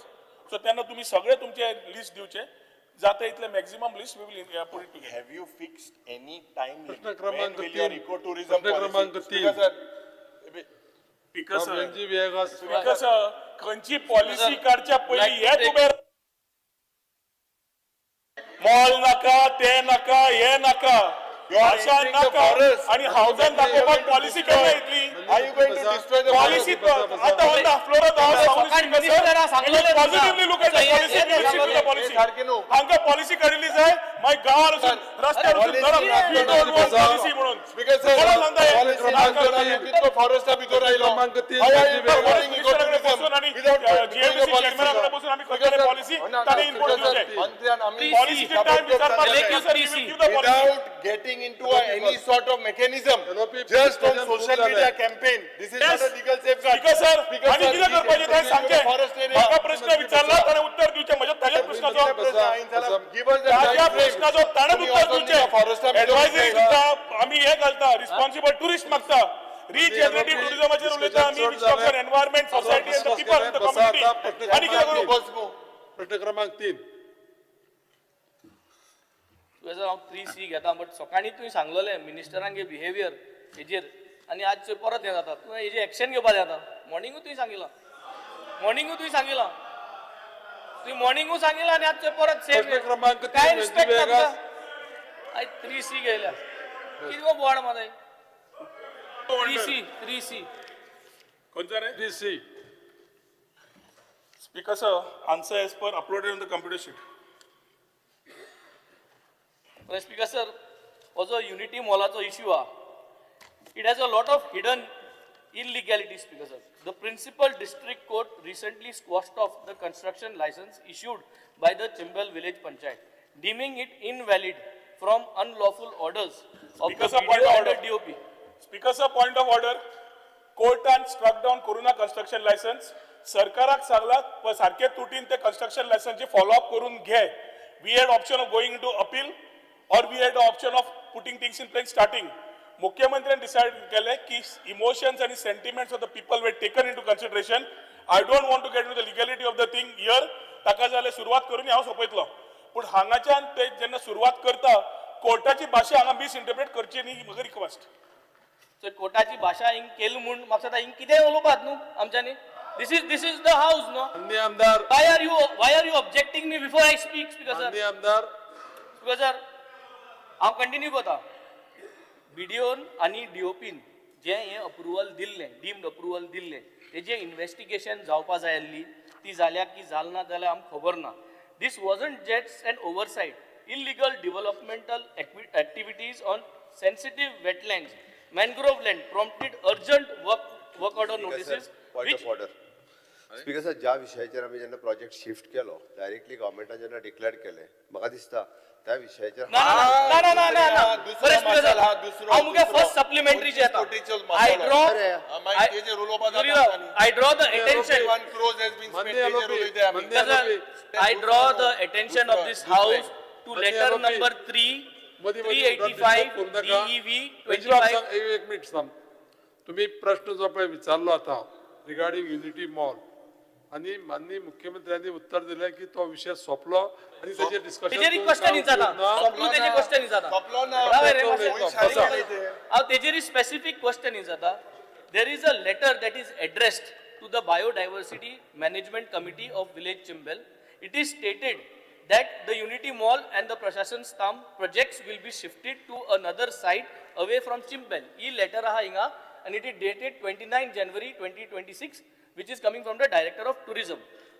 So त्यांना तुम्ही सगळे तुमचे list दिवचे. जाता इतले maximum list we will put it together. Have you fixed any time limit? प्रश्न When क्रमांक will your 3, ecotourism प्रश्न क्रमांक policy? 3. Speaker sir, रणजी विहागास Speaker sir, खंयची पॉलिसी काडच्या पयलीं हे तुबे मॉल नाका, ते नाका, हे नाका. भाषा नाका आणि हावजान दाखोवपाक पॉलिसी केन्ना येतली? are you going to destroy the policy आता on the floor of the positively look at the policy, the policy. हांगा पॉलिसी काडिल्ली जाय, मागीर गांवार वचून रस्त्यार वचून धरप पॉलिसी म्हणून. Speaker sir, फॉरेस्टा भितर राहिलो. क्रमांक 3, बसून आमी करतले पॉलिसी, ताणे इनपुट दिवचे. पॉलिसीचे टाइम विचारपाक without getting into any sort of mechanism, just on social media campaign. This is not a legal safeguard. Speaker sir, आणि कितें करपाचें तें सांगचें. म्हाका प्रश्न विचारला ताणें उत्तर दिवचें. म्हज्या ताज्या प्रश्नाचो ताज्या प्रश्नाचो ताणें उत्तर दिवचें. एडवायझरी दिता आमी हे घालता, रिस्पॉन्सिबल टुरिस्ट मागता, रिजेनरेटिव्ह टुरिझमाचेर उलयता आमी, which of environment, society end the people in the community. आणि कितें करूं? प्रश्न क्रमांक 3. स्पीकर हांव 3C घेता बट सकाळी तुवें सांगलेलें मिनिस्टरांगे बिहेवियर हेजेर आनी आज परत हें जाता तुवें हेजेर एक्शन घेवपाक जाता मॉर्निंगूय तुवें सांगिलां तुवें मॉर्निंगूय सांगिलां आनी आज परत सेम प्रश्न क्रमांक काय तीन, रिस्पेक्ट वेगळी वेगळा. आयज 3C घेयल्या कितें गो बोवाड मरे 3C Conjare? DC. Speaker sir, answer as per uploaded on the computer sheet. Speaker sir, also Unity Molacho issue, it has a lot of hidden illegalities, Speaker sir. The principal district court recently squashed off the construction license issued by the Chimbal village panchayat, deeming it invalid from unlawful orders of Speaker, the sir, point video of under order. DOP. Speaker sir, point of order. Court struck down Corona construction license. सरकाराक सांगला सारखे तुटीन ते construction license follow up करून घे. We had option of going into appeal or we had the option of putting things in place starting. मुख्यमंत्र्यांनी decide केले की emotions and sentiments of the people were taken into consideration. I don't want to get into the legality of the thing here. ताका जाल्यार सुरुवात करून हांव सोपयतलो. पण हांगाच्यान ते जेन्ना सुरुवात करता कोर्टाची भाशा हांगा मिसइंटरप्रेट करची न्ही म्हजी रिक्वेस्ट. So कोर्टाची भाषा हिंग केली म्हणून म्हाका सांगता हिंग कितें उलोवपाक न्हू आमच्यांनी this is the house no माननीय आमदार why are you objecting me before I speak speaker sir माननीय आमदार speaker sir हांव कंटिन्यू करता बीडीओन आनी डीओपीन जे हे अप्रुवल दिल्लें डीम्ड अप्रुवल दिल्लें तेजें इन्व्हेस्टिगेशन जावपा जाय आसली ती जाल्या की जाल ना जाल्यार आमकां खबर ना this wasn't just an oversight illegal developmental activities on sensitive wetlands mangrove land prompted urgent work order notices Point of order. Speaker sir, ज्या विशयाचेर आमी जेन्ना प्रोजेक्ट शिफ्ट केलो डायरेक्टली गव्हर्नमेंटान जेन्ना डिक्लेअर केले म्हाका दिसता त्या विशयाचेर ना बरे स्पीकर सर हांव मुगे फर्स्ट सप्लिमेंटरी जे येता I draw the attention I draw the attention of this house to letter number 385 DEV 25 एक मिनिट थांब तुम्ही प्रश्न जो पळय विचारलो आता रिगार्डिंग युनिटी मॉल आणि माननीय मुख्यमंत्र्यांनी उत्तर दिले की तो विषय सोपलो आणि त्याचे डिस्कशन तेजेरी क्वेश्चन जाता सोपलो तेजे क्वेश्चन जाता हांव तेजेरी स्पेसिफिक क्वेश्चन जाता there is a letter that is addressed to the biodiversity management committee of village Chimbal. It is stated that the Unity Mall and the Prashashan Stamp projects will be shifted to another site away from Chimbal. This letter aha inga and it is dated 29 January 2026 which is coming from the Director of Tourism.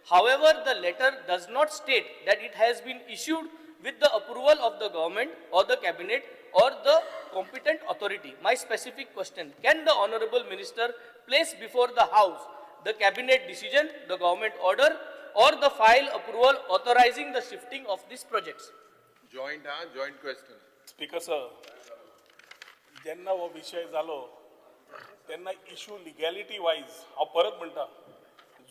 However, the letter does not state that it has been issued with the approval of the government or the cabinet or the competent authority. My specific question, can the Honorable Minister place before the House the cabinet decision, the government order or the file approval authorizing the shifting of these projects? Joint question. Speaker sir जेन्ना हो विषय जालो तेन्ना issue legality wise हांव परत म्हणटा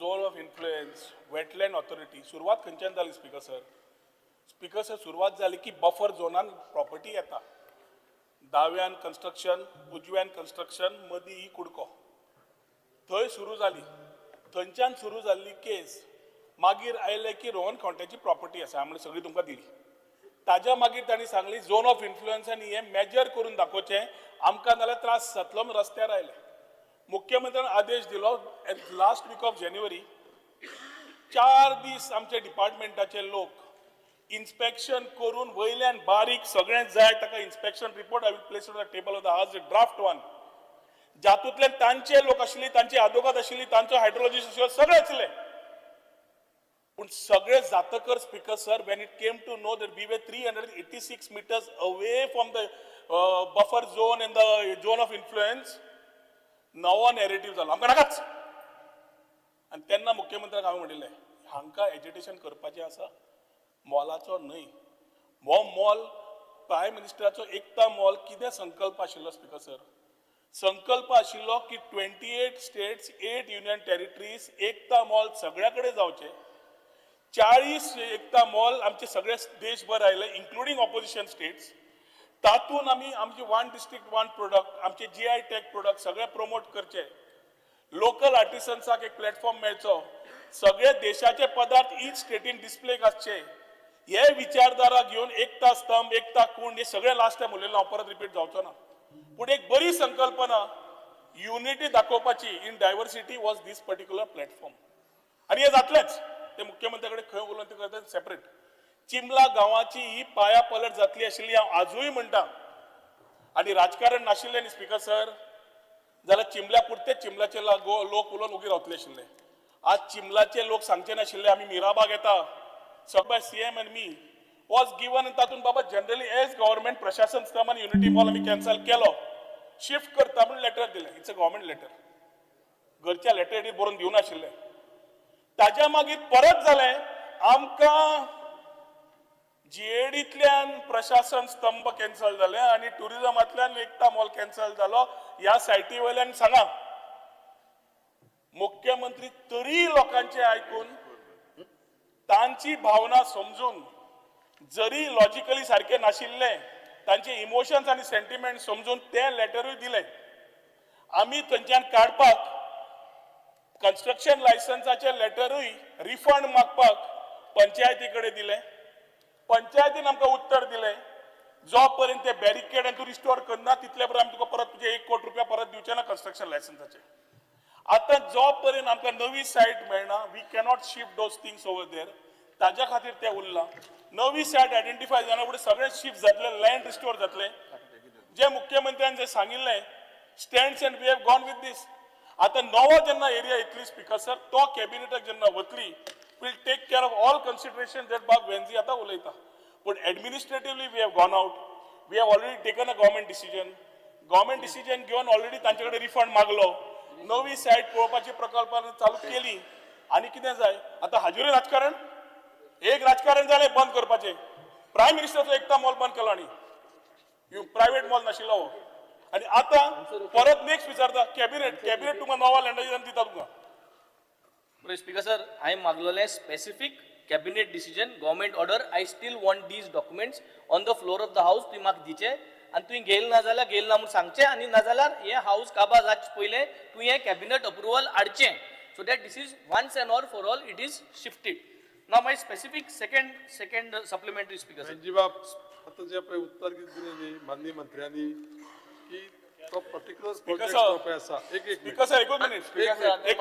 zone of influence wetland authority सुरवात खंयच्यान जाली स्पीकर सर सुरवात जाली की बफर झोनान प्रॉपर्टी येता दाव्यान कन्स्ट्रक्शन उजव्यान कन्स्ट्रक्शन मदीं ही कुडको थंय सुरू जाली थंयच्यान सुरू जाल्ली केस मागीर आयले की रोहन खावट्याची प्रॉपर्टी आसा म्हणजे सगळी तुमकां दिली ताज्या मागीर तांणी सांगली झोन ऑफ इन्फ्लुएन्स आनी हें मेजर करून दाखोवचें आमकां नाल्यार त्रास जातलो म्हूण रस्त्यार आयले मुख्यमंत्र्यान आदेश दिलो लास्ट वीक ऑफ जानेवारी 4 दीस आमचे डिपार्टमेंटाचे लोक इन्स्पेक्शन करून वयल्यान बारीक सगळें जाय ताका inspection report I will place on the table of the house draft one जातूंतल्यान तांचे लोक आशिल्ली तांची आदोगाद आशिल्ली तांचो हायड्रोलॉजिस्ट आशिल्लो सगळे आसले पण सगळे जातकर speaker sir when it came to know that we were 386 meters away from the buffer zone and the zone of influence नवो नॅरेटिव्ह जालो आमकां नाकाच आनी तेन्ना मुख्यमंत्र्याक हांवें म्हणिल्लें हांकां एजिटेशन करपाचें आसा मॉलाचो न्हय हो मॉल प्रायम मिनिस्टराचो एकता मॉल कितें संकल्प आशिल्लो स्पीकर सर संकल्प आशिल्लो की 28 स्टेट्स 8 युनियन टेरिटरीज एकता मॉल सगळ्या कडेन जावचे 40 एकता मॉल आमचे सगळे देशभर आयले इन्क्लुडींग ऑपोजिशन स्टेट्स तातून आमी आमची वन डिस्ट्रिक्ट वन प्रोडक्ट आमचे GI टॅग प्रोडक्ट सगळे प्रमोट करचे लोकल आर्टिसन्साक एक प्लॅटफॉर्म मेळचो सगळे देशाचे पदार्थ ईच स्टेटीन डिस्प्लेक आसचे हे विचारधारा घेऊन एकता स्तंभ एकता कुंड हे सगळे लास्ट टाइम उलयलें हांव परत रिपीट जावचो ना पूण एक बरी संकल्पना युनिटी दाखोवपाची in diversity was this particular platform आणि हे जातलेंच ते मुख्यमंत्र्या कडेन खंय उलोवन ते करता सेपरेट चिंबला गांवाची ही पाया पलट जातली आशिल्ली हांव आजूय म्हणटा आणि राजकारण नाशिल्लें न्ही स्पीकर सर जाल्यार चिंबल्या पुरतेच चिंबल्याचे लोक उलोवन उगी रावतले आशिल्ले आज चिंबलाचे लोक सांगचे नाशिल्ले आमी मिराबाग येता सगळे CM and me was given तातूंत बाबा जनरली एज गव्हर्नमेंट प्रशासन स्तंभ आनी युनिटी मॉल आमी कॅन्सल केलो शिफ्ट करता म्हणून लेटर दिलें इट्स अ गव्हर्नमेंट लेटर घरच्या लेटरेटीर बरोवन दिवं नाशिल्लें ताज्या मागीर परत जालें आमकां जीएडींतल्यान प्रशासन स्तंभ कॅन्सल जाले आनी टुरिजमांतल्यान एकता मॉल कॅन्सल जालो ह्या सायटी वयल्यान सांगा मुख्यमंत्री तरी लोकांचे आयकून तांची भावना समजून जरी लॉजिकली सारखे नाशिल्ले तांचे इमोशन्स आनी सेंटिमेंट समजून ते लेटरूय दिले आमी थंयच्यान काडपाक कन्स्ट्रक्शन लायसन्साचे लेटरूय रिफंड मागपाक पंचायती कडेन दिले पंचायतीन आमकां उत्तर दिलें जो पर्यंत ते बॅरिकेड आनी तूं रिस्टोर करना तितले पर्यंत आमी तुका परत तुजे 1 कोटी रुपया परत दिवचे ना कन्स्ट्रक्शन लायसन्साचे आतां जो पर्यंत आमकां नवी सायट मेळना we cannot shift those things over there ताज्या खातीर ते उरलां नवी सायट आयडेंटिफाय जाना फुडें सगळें शिफ्ट जातलें लँड रिस्टोर जातलें जे मुख्यमंत्र्यान जे सांगिल्लें stands and we have gone with this आतां नवो जेन्ना एरिया येतली स्पीकर सर तो कॅबिनेटाक जेन्ना वतली will take care of all consideration that Bag Venzi आता उलयता but administratively we have gone out we have already taken a government decision घेवन already तांचे कडेन रिफंड मागलो नवी सायट पळोवपाची प्रकल्पान चालू केली आनी कितें जाय आतां हाजेरूय राजकारण एक राजकारण जालें बंद करपाचें प्रायम मिनिस्टरचो एकता मॉल बंद केलो आनी प्रायवेट मॉल नाशिल्लो हो आनी आतां परत नेक्स्ट विचारता कॅबिनेट तुमकां नवा लँड दिता तुमकां Speaker sir, I am maglole specific cabinet decision, government order. I still want these documents on the floor of the house. तुम्ही म्हाका दिचे आणि तुम्ही गेल ना जाल्यार गेल ना म्हणून सांगचे आणि ना जाल्यार हे हाऊस काबा जाच पयले तुम्ही हे कॅबिनेट अप्रुवल हाडचे so that this is once and for all it is shifted. Now my specific second supplementary speaker sir. जी बाब आता जे पळय उत्तर कितें दिलें न्ही माननीय मंत्र्यांनी की तो पर्टिक्युलर प्रोजेक्ट जो पळय आसा एक स्पीकर सर एकच मिनिट एक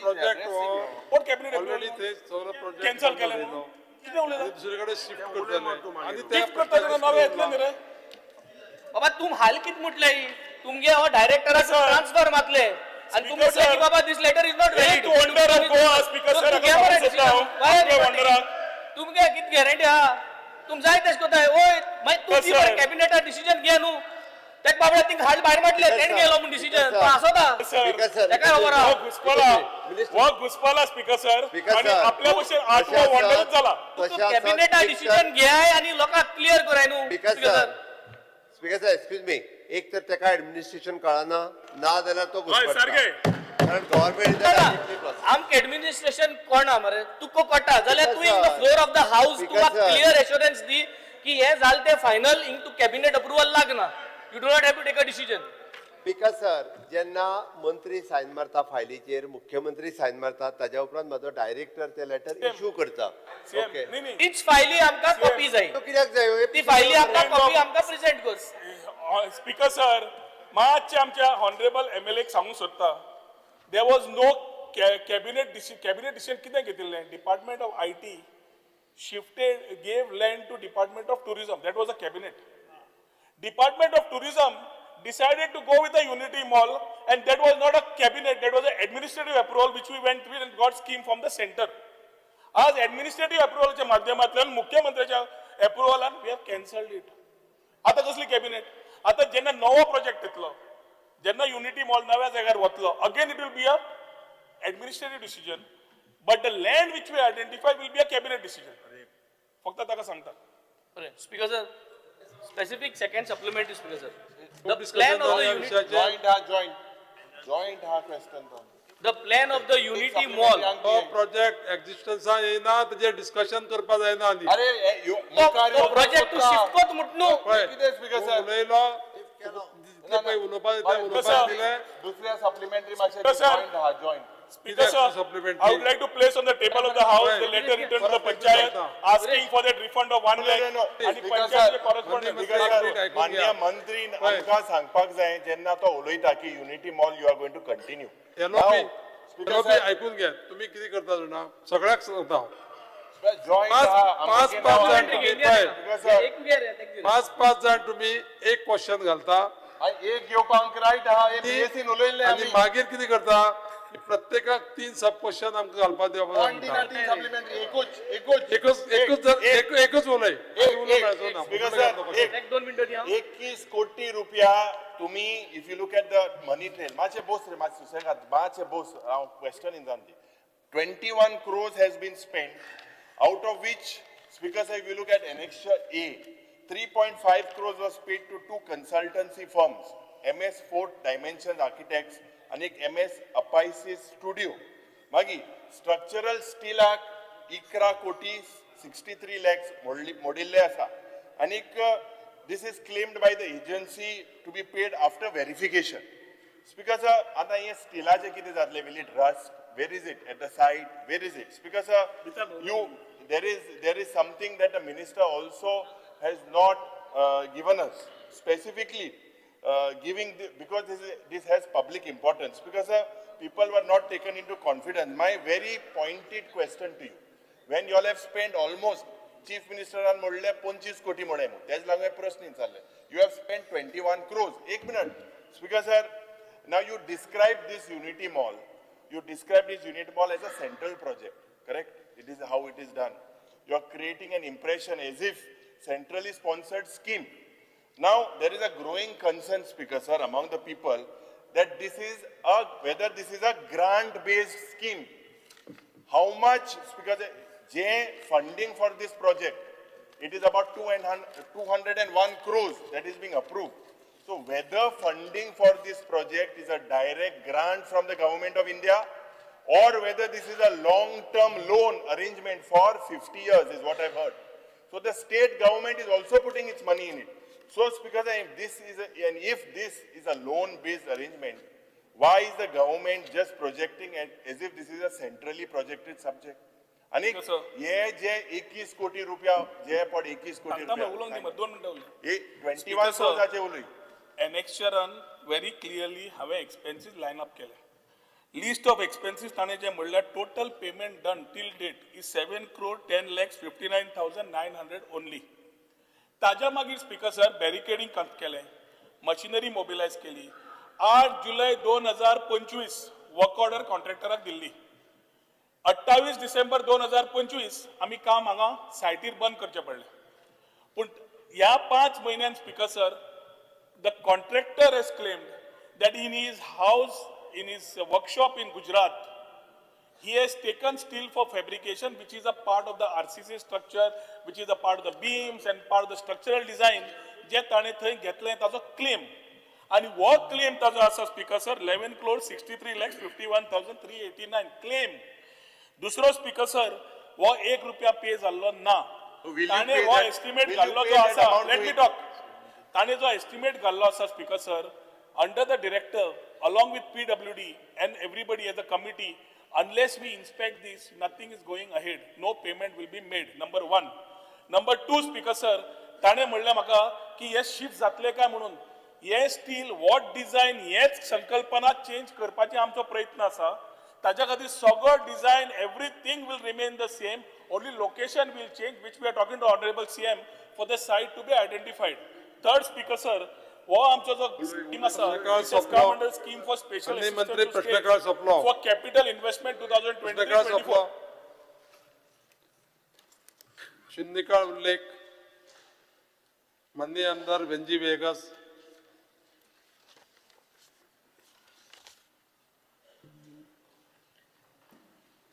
प्रोजेक्ट कोण कॅबिनेट ऑलरेडी ते सगळो प्रोजेक्ट कॅन्सल केले कितें उलयता दुसरे कडेन शिफ्ट करतले आणि ते शिफ्ट करता तेन्ना नवे येतले न्ही रे बाबा तुम हाल कित म्हटले तुमगे हो डायरेक्टराचो ट्रान्सफर मातले आणि तुम म्हटले की बाबा this letter is not valid to wonder of Goa speaker sir तुमगे कित गॅरंटी हा तुम जाय तेच कोताय ओय मागीर तू कॅबिनेटार डिसिजन घे न्हू तेक बाबा थिंग हाल भायर मारले तेण गेलो म्हणून डिसिजन आसोता स्पीकर सर तेका खबर वो घुसपाला स्पीकर सर आणि आपल्या भशेन आठवो वंडरच जाला कॅबिनेटार डिसिजन घ्याय आणि लोकांक क्लियर कराय न्हू स्पीकर सर एक्सक्यूज मी एक तर तेका ऍडमिनिस्ट्रेशन कळना ना जाल्यार तो सारखे कारण गव्हर्नमेंट आमक ऍडमिनिस्ट्रेशन कोणा मरे तुका कळटा जाल्यार तू in the floor of the house तुका क्लियर एश्योरन्स दी की हे जाल ते final in to cabinet approval लागना you do not have to take a decision speaker sir जेन्ना मंत्री सायन मारता फायलीचेर मुख्यमंत्री सायन मारता ताज्या उपरांत म्हाजो डायरेक्टर ते लेटर इश्यू करता ओके तीच फायली आमकां कॉपी जाय तो कित्याक जाय ती फायली आमकां कॉपी आमकां प्रेझेंट कर स्पीकर सर मातशें आमच्या हॉनरेबल एमएलएक सांगूंक सोदता there was no cabinet decision कितें घेतिल्लें department of IT shifted gave land to department of tourism that was a cabinet Department of Tourism decided to go with a unity mall and that was not a cabinet, that was an administrative approval which we went with and got scheme from the center. As administrative approval च्या माध्यमातल्यान मुख्यमंत्र्याच्या अप्रुवलान we have cancelled it. आता कसली cabinet आता जेन्ना नवो project येतलो जेन्ना unity mall नव्या जाग्यार वतलो again it will be a administrative decision but the land which we identified will be a cabinet decision. फक्त ताका सांगता speaker sir specific second supplementary speaker sir the plan of the unity joint ha question to the plan of the unity mall तो project एक्झिस्टन्सा येना तेजे discussion करपा जायना आनी अरे तो project to shift कोत मुटनू कितें स्पीकर सर उलयलो ते पळय उलोवपा दिले दुसऱ्या सप्लिमेंटरी मातशें joint Speaker sir, supplementary. I would like to place on the table of the House the letter written to the Panchayat asking for that refund of 1 lakh. no. And Speaker Panchayat sir, correspondent. Speaker Speaker sir, sir, माननीय मंत्री आमकां सांगपाक जाय जेन्ना तो उलयता की unity mall you are going to continue NOP ऐकून घ्या तुम्ही किती करता जाणा सगळ्याक सांगता जॉईंट पाच जाण तुम्ही स्पीकर पाच जाण तुम्ही एक क्वेश्चन घालता एक घेवपाक रायट आहा हे बीएससीन उलयल्ले आणि आमी मागीर किती करता की प्रत्येकाक 3 सब क्वेश्चन आमकां घालपाक सप्लिमेंटरी एकच उलय स्पीकर सर एक 2 मिनिटं द्या 21 कोटी रुपया तुम्ही if you look at the money trail मातशे बोस रे मातशे सुसेगाद मातशे बोस हांव क्वेश्चन इन जावन 21 crores has been spent out of which speaker sir if you look at annexure A 3.5 crores was paid to 2 consultancy firms MS Fourth Dimensions Architects and एक MS Apaisis Studio मागी structural steel act 11 कोटी 63 lakhs मोडिल्ले आसा आणि this is claimed by the agency to be paid after verification speaker sir आता हे स्टीलाचे किती जातले will it rust where is it at the site where is it speaker sir you there is something that the minister also has not given us specifically giving because this has public importance because people were not taken into confidence my very pointed question to you when you all have spent almost chief minister and modle 25 koti mode त्याच लागून प्रश्न चालले you have spent 21 crores एक minute speaker sir now you describe this unity mall you describe this unity mall as a central project correct it is how it is done you are creating an impression as if centrally sponsored scheme now there is a growing concern speaker sir among the people that whether this is a grant based scheme how much speaker j funding for this project it is about 201 crores that is being approved so whether funding for this project is a direct grant from the government of India or whether this is a long term loan arrangement for 50 years is what I've heard so the state government is also putting its money in it so speaker if this is a loan based arrangement why is the government just projecting it as if this is a centrally projected subject आणि ये जे 21 कोटी रुपया जे पड 21 कोटी रुपया उलोवंक दी 2 मिनिटं उलय ए 21 crores उलय एनेक्शरान व्हेरी क्लियरली हांवें एक्सपेन्सीस लायन अप केले लिस्ट ऑफ एक्सपेन्सीस ताणें जे म्हणल्यार total payment done till date is 7 crore 10 lakhs 59,900 only ताज्या मागीर स्पीकर सर बॅरिकेडिंग केलें मशिनरी मोबिलायज केली 8 जुलय 2025 वर्क ऑर्डर कॉन्ट्रॅक्टराक दिल्ली 28 डिसेंबर 2025 आमी काम हांगा सायटीर बंद करचें पडलें पूण ह्या 5 म्हयन्यान speaker sir the contractor has claimed that in his house in his workshop in Gujarat, he has taken steel for fabrication, which is a part of the RCC structure, which is a part of the beams and part of the structural design. जे ताणे थंय घेतलें ताजो claim आनी हो claim ताजो आसा speaker sir 11 crore 63 lakhs 51,389 claim दुसरो स्पीकर सर हो 1 रुपया पे जाल्लो ना ताणे हो एस्टिमेट घाल्लो जो आसा लेट मी टॉक ताणे जो एस्टिमेट घाल्लो आसा speaker sir under the director along with PWD and everybody as a committee unless we inspect this nothing is going ahead no payment will be made number 1 number 2 speaker sir ताणे म्हणले म्हाका की हे shift जातले काय म्हणून हे steel what design हेच संकल्पना चेंज करपाचे आमचो प्रयत्न आसा ताज्या खातीर सगळो design everything will remain the same only location will change which we are talking to honorable CM for the site to be identified third speaker sir वो आमचो जो स्कीम आसा गव्हर्नमेंट स्कीम फॉर स्पेशल मंत्री प्रश्नकाळ सोंपलो for capital investment 2023-24 शुन्यकाळ उल्लेख माननीय आमदार Venzy Viegas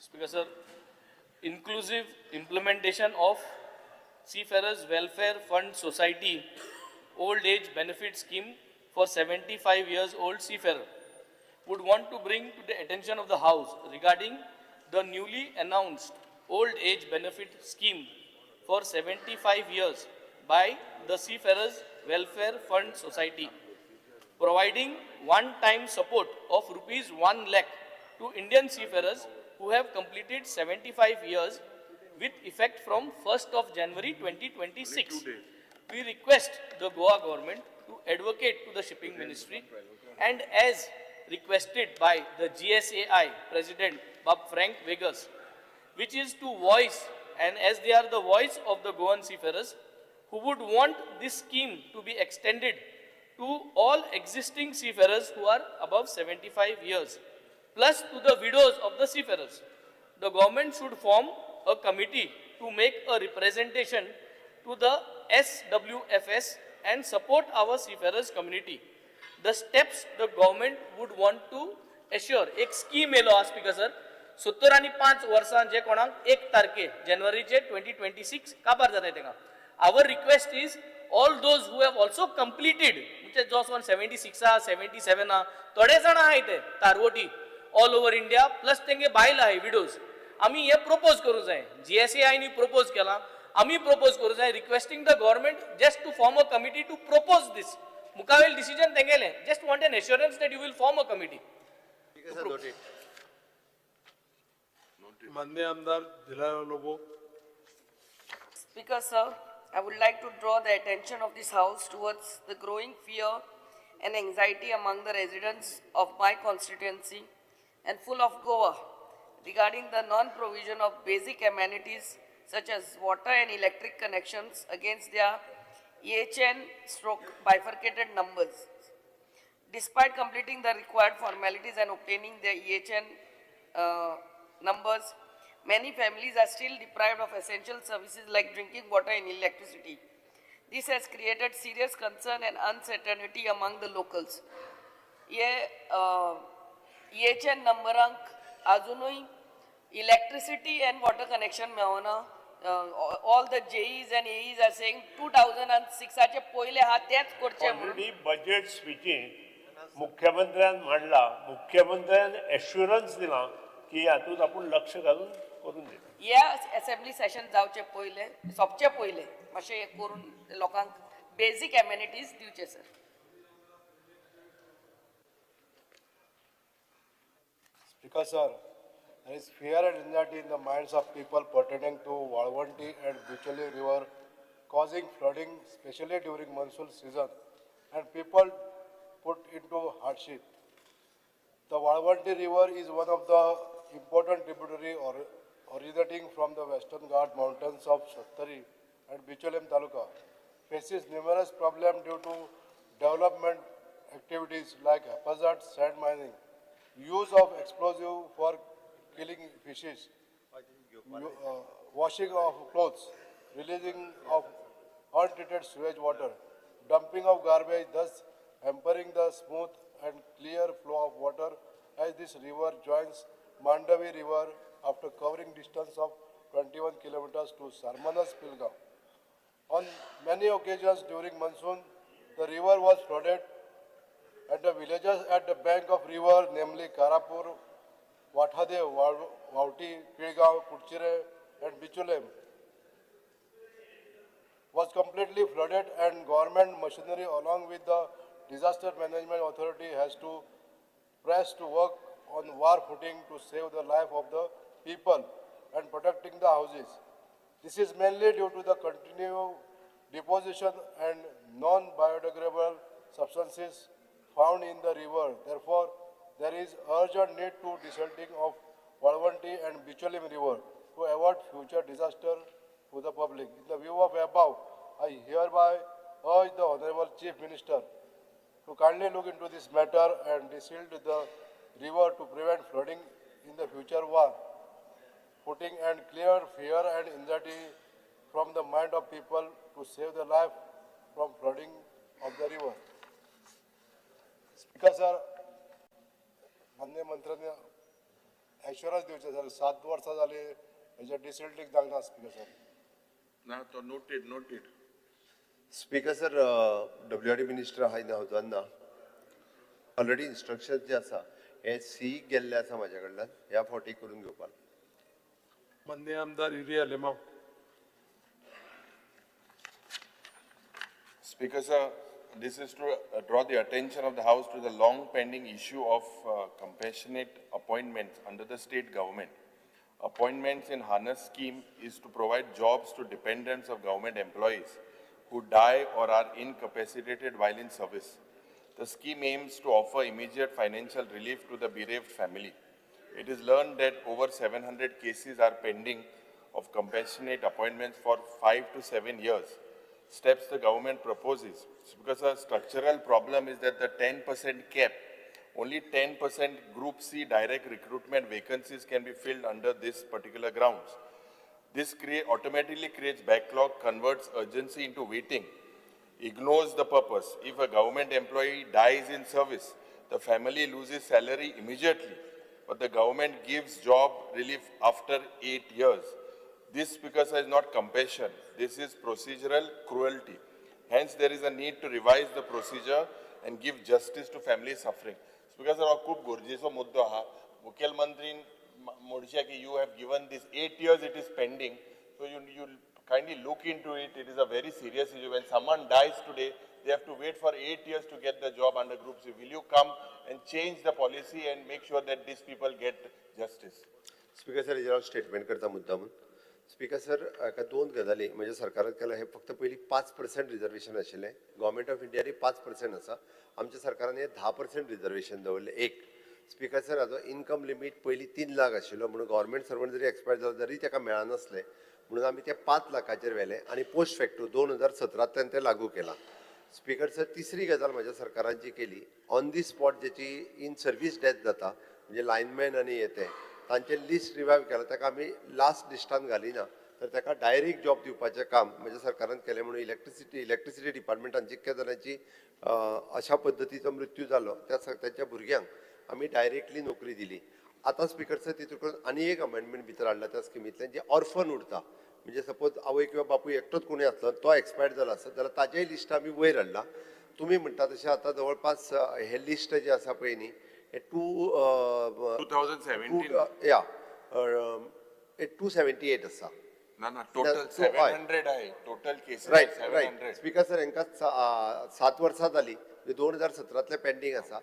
Speaker sir, inclusive implementation of Seafarers Welfare Fund Society Old Age Benefit Scheme for 75 years old seafarer would want to bring to the attention of the House regarding the newly announced Old Age Benefit Scheme for 75 years by the Seafarers Welfare Fund Society, providing one-time support of rupees 1 lakh to Indian seafarers who have completed 75 years with effect from 1st of January 2026. We request the Goa government to advocate to the shipping ministry, and as requested by the GSAI President Bob Frank Vegas, which is to voice, and as they are the voice of the Goan seafarers, who would want this scheme to be extended to all existing seafarers who are above 75 years, plus to the widows of the seafarers. The government should form a committee to make a representation to the SWFS and support our seafarers community. The steps the government would want to assure. एक scheme yellow speaker sir 70 आणि 5 वर्सां जे कोणाक 1 तारखे जानेवारीचे 2026 काबार जाता तेंका. Our request is all those who have also completed, which is just on 76, 77, थोडे जण आहाय ते तारवटी all over India, plus तेंगे बायल आहाय widows. आम्ही हे propose करू जाय. GSAI नी propose केला. आम्ही propose करू जाय, requesting the government just to form a committee to propose this. मुकावेल decision तेंगेले. Just want an assurance that you will form a committee. माननीय आमदार Dilhara Lobo. Speaker, sir, I would like to draw the attention of this House towards the growing fear and anxiety among the residents of my constituency and full of Goa regarding the non-provision of basic amenities such as water and electric connections against their EHN/bifurcated numbers. Despite completing the required formalities and obtaining their EHN numbers, many families are still deprived of essential services like drinking water and electricity. This has created serious concern and uncertainty among the locals. ये EHN numberank अजूनही electricity and water connection मेवना. All the JEs and AEs are saying 2006 चे पहिले हा त्याच करचे म्हणून. Already budget स्पीचींग मुख्यमंत्र्यान मांडला, मुख्यमंत्र्यान एश्युरन्स दिला की हातूंत आपूण लक्ष घालून करून दिता. या असेंब्ली सेशन जावचे पहिले सोपचे पहिले मातशें हे करून लोकांक बेसिक एमेनिटीज दिवचे sir. Speaker sir, there is fear and anxiety in the minds of people pertaining to Walwanti and Bicholi river causing flooding especially during monsoon season and people put into hardship. The Walwanti river is one of the important tributary originating from the Western Ghat mountains of Sattari and Bicholim Taluka. Faces numerous problems due to development activities like haphazard sand mining, use of explosive for killing fishes, washing of clothes, releasing of untreated sewage water, dumping of garbage, thus hampering the smooth and clear flow of water as this river joins Mandavi river after covering distance of 21 kilometers to Sarmanas Pilgaon. On many occasions during monsoon, the river was flooded and the villages at the bank of river, namely Karapur, Wathade, Vauti, Pilgaon, Kudchire and Bichulem, was completely flooded and government machinery along with the disaster management authority has to press to work on war footing to save the life of the people and protecting the houses. This is mainly due to the continued deposition and non-biodegradable substances found in the river. Therefore, there is urgent need to desalting of Walwanti and Bicholim river to avoid future disaster to the public. In the view of above, I hereby urge the Honorable Chief Minister to kindly look into this matter and desilt the river to prevent flooding in the future war, putting and clear fear and anxiety from the mind of people to save the life from flooding of the river. Speaker sir, माननीय मंत्र्यांनी assurance दिवचे sir 7 वर्सां जाली हेजे डिसिल्टींग जावना speaker sir. ना तो noted. Speaker sir, WRD minister आहाय ना हांव ऑलरेडी इन्स्ट्रक्शन जे आसा हे सी गेल्ले आसा म्हाज्या कडल्यान ह्या फावटी करून घेवपाक. माननीय आमदार area लेमाव. Speaker sir, This is to draw the attention of the House to the long pending issue of compassionate appointments under the state government. Appointments in harness scheme is to provide jobs to dependents of government employees who die or are incapacitated while in service. The scheme aims to offer immediate financial relief to the bereaved family. It is learned that over 700 cases are pending of compassionate appointments for 5 to 7 years. Steps the government proposes. Because a structural problem is that the 10% cap, only 10% Group C direct recruitment vacancies can be filled under this particular grounds. This automatically creates backlog, converts urgency into waiting, ignores the purpose. If a government employee dies in service, the family loses salary immediately, but the government gives job relief after 8 years. This, Speaker, is not compassion. This is procedural cruelty. Hence, there is a need to revise the procedure and give justice to family suffering. Speaker, हो खूप गरजेचो मुद्दो हा. मुख्यमंत्रीन म्हणचे की you have given this 8 years it is pending. So you kindly look into it. It is a very serious issue. When someone dies today, they have to wait for 8 years to get the job under Group C. Will you come and change the policy and make sure that these people get justice? Speaker sir याच्यावर statement करता मुद्दा म्हणून speaker sir एका दोन गजाली म्हणजे सरकारान केला हे फक्त पहिली 5% रिजर्वेशन आशिल्लें गव्हर्मेंट ऑफ इंडिया 5% आसा आमच्या सरकारान हे 10% रिजर्वेशन दवरले एक स्पीकर सर हाजो इनकम लिमीट पहिली 3 लाख आशिल्लो म्हणून गव्हर्मेंट सर्वंट जरी एक्सपायर जालो जरी ताका मेळनासलें म्हणून आमी ते 5 लाखाचेर व्हेले आणि पोस्ट फॅक्टो 2017 ते लागू केला स्पीकर सर तिसरी गजाल माझ्या सरकारान जी केली ऑन दी स्पॉट ज्याची इन सर्व्हिस डेथ जाता म्हणजे लायनमॅन आनी येते तांचे लिस्ट रिवायव केला ताका आमी लास्ट लिस्टान घालिना तर ताका डायरेक्ट जॉब दिवपाचें काम म्हज्या सरकारान केलें म्हणून इलेक्ट्रिसिटी डिपार्टमेंटान जितक्या जाणांची अशा पद्दतीचो मृत्यू जालो त्या भुरग्यांक आमी डायरेक्टली नोकरी दिली आतां स्पीकर सर तितून आनी एक अमेंडमेंट भितर हाडला त्या स्किमींतल्यान जे ऑर्फन उरता म्हणजे सपोज आवय किंवा बापूय एकटोच कोणी आसलो तो एक्सपायर्ड जाला आसत जाल्यार ताजेय लिस्ट आमी वयर हाडला तुमी म्हणटा तशें आतां जवळपास हे लिस्ट जे आसा पळय न्ही हे 2017 या 278 आसा ना टोटल 700 आहे total cases right 700 speaker sir हांकां 7 वर्सां जाली 2017तले पेंडींग आसा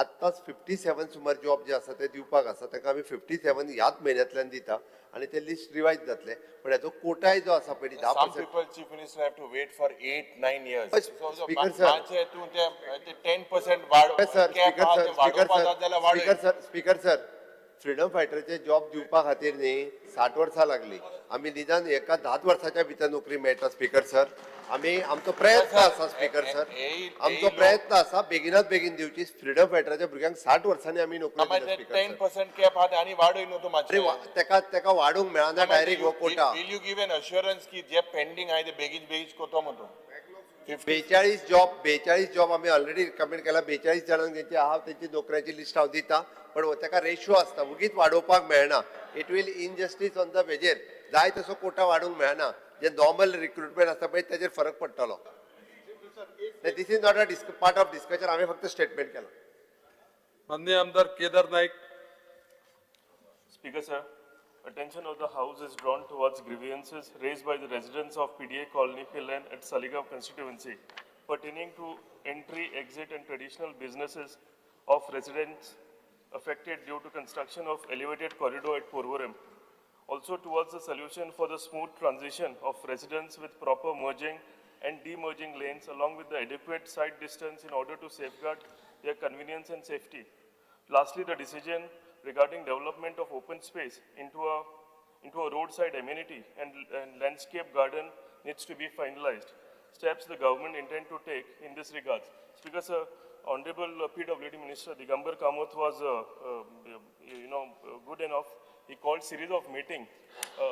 आत्ताच 57 सुमार जॉब जे आसा ते दिवपाक आसा ताका आमी 57 ह्याच म्हयन्यांतल्यान दिता आणि ते लिस्ट रिवायज जातले पण हेचो कोटाय जो आसा पळय 10% some people chief minister have to wait for 8-9 years speaker sir ते 10% वाढ स्पीकर सर फ्रीडम फायटरचे जॉब दिवपा खातीर न्ही 60 वर्सां लागली आमी निदान एका 10 वर्साच्या भितर नोकरी मेळटा स्पीकर सर आमी आमचो प्रयत्न आसा स्पीकर सर आमचो प्रयत्न आसा बेगिनात बेगीन दिवची फ्रीडम फायटराच्या भुरग्यांक 60 वर्सांनी आमी नोकरी दिता स्पीकर 10% कॅप आहा आनी वाडय न्हू मातशें तेका वाडूंक मेळना डायरेक्ट हो कोटा will you give an assurance की जे पेंडिंग आहे ते बेगीन कोतो म्हणून 42 जॉब आमी ऑलरेडी रिकमेंड केला 42 जाणांक जेंची आहा तेंची नोकऱ्याची लिस्ट हांव दिता पण ताका रेशो आसता उगीच वाडोवपाक मेळना it will injustice on the वेजेर जाय तसो कोटा वाडूंक मेळना जे नॉर्मल रिक्रुटमेंट आसता पळय तेजेर फरक पडटलो this is not a part of discussion हांवें फक्त स्टेटमेंट केला माननीय आमदार Kedar Naik Speaker sir, attention of the House is drawn towards grievances raised by the residents of PDA Colony Pillan at Saligaon constituency pertaining to entry, exit and traditional businesses of residents affected due to construction of elevated corridor at Porvorim. Also towards the solution for the smooth transition of residents with proper merging and demerging lanes along with the adequate side distance in order to safeguard their convenience and safety. Lastly, the decision regarding development of open space into a roadside amenity and landscape garden needs to be finalized. Steps the government intend to take in this regard. Speaker sir, Honorable PWD Minister Digambar Kamath was good enough. He called series of meetings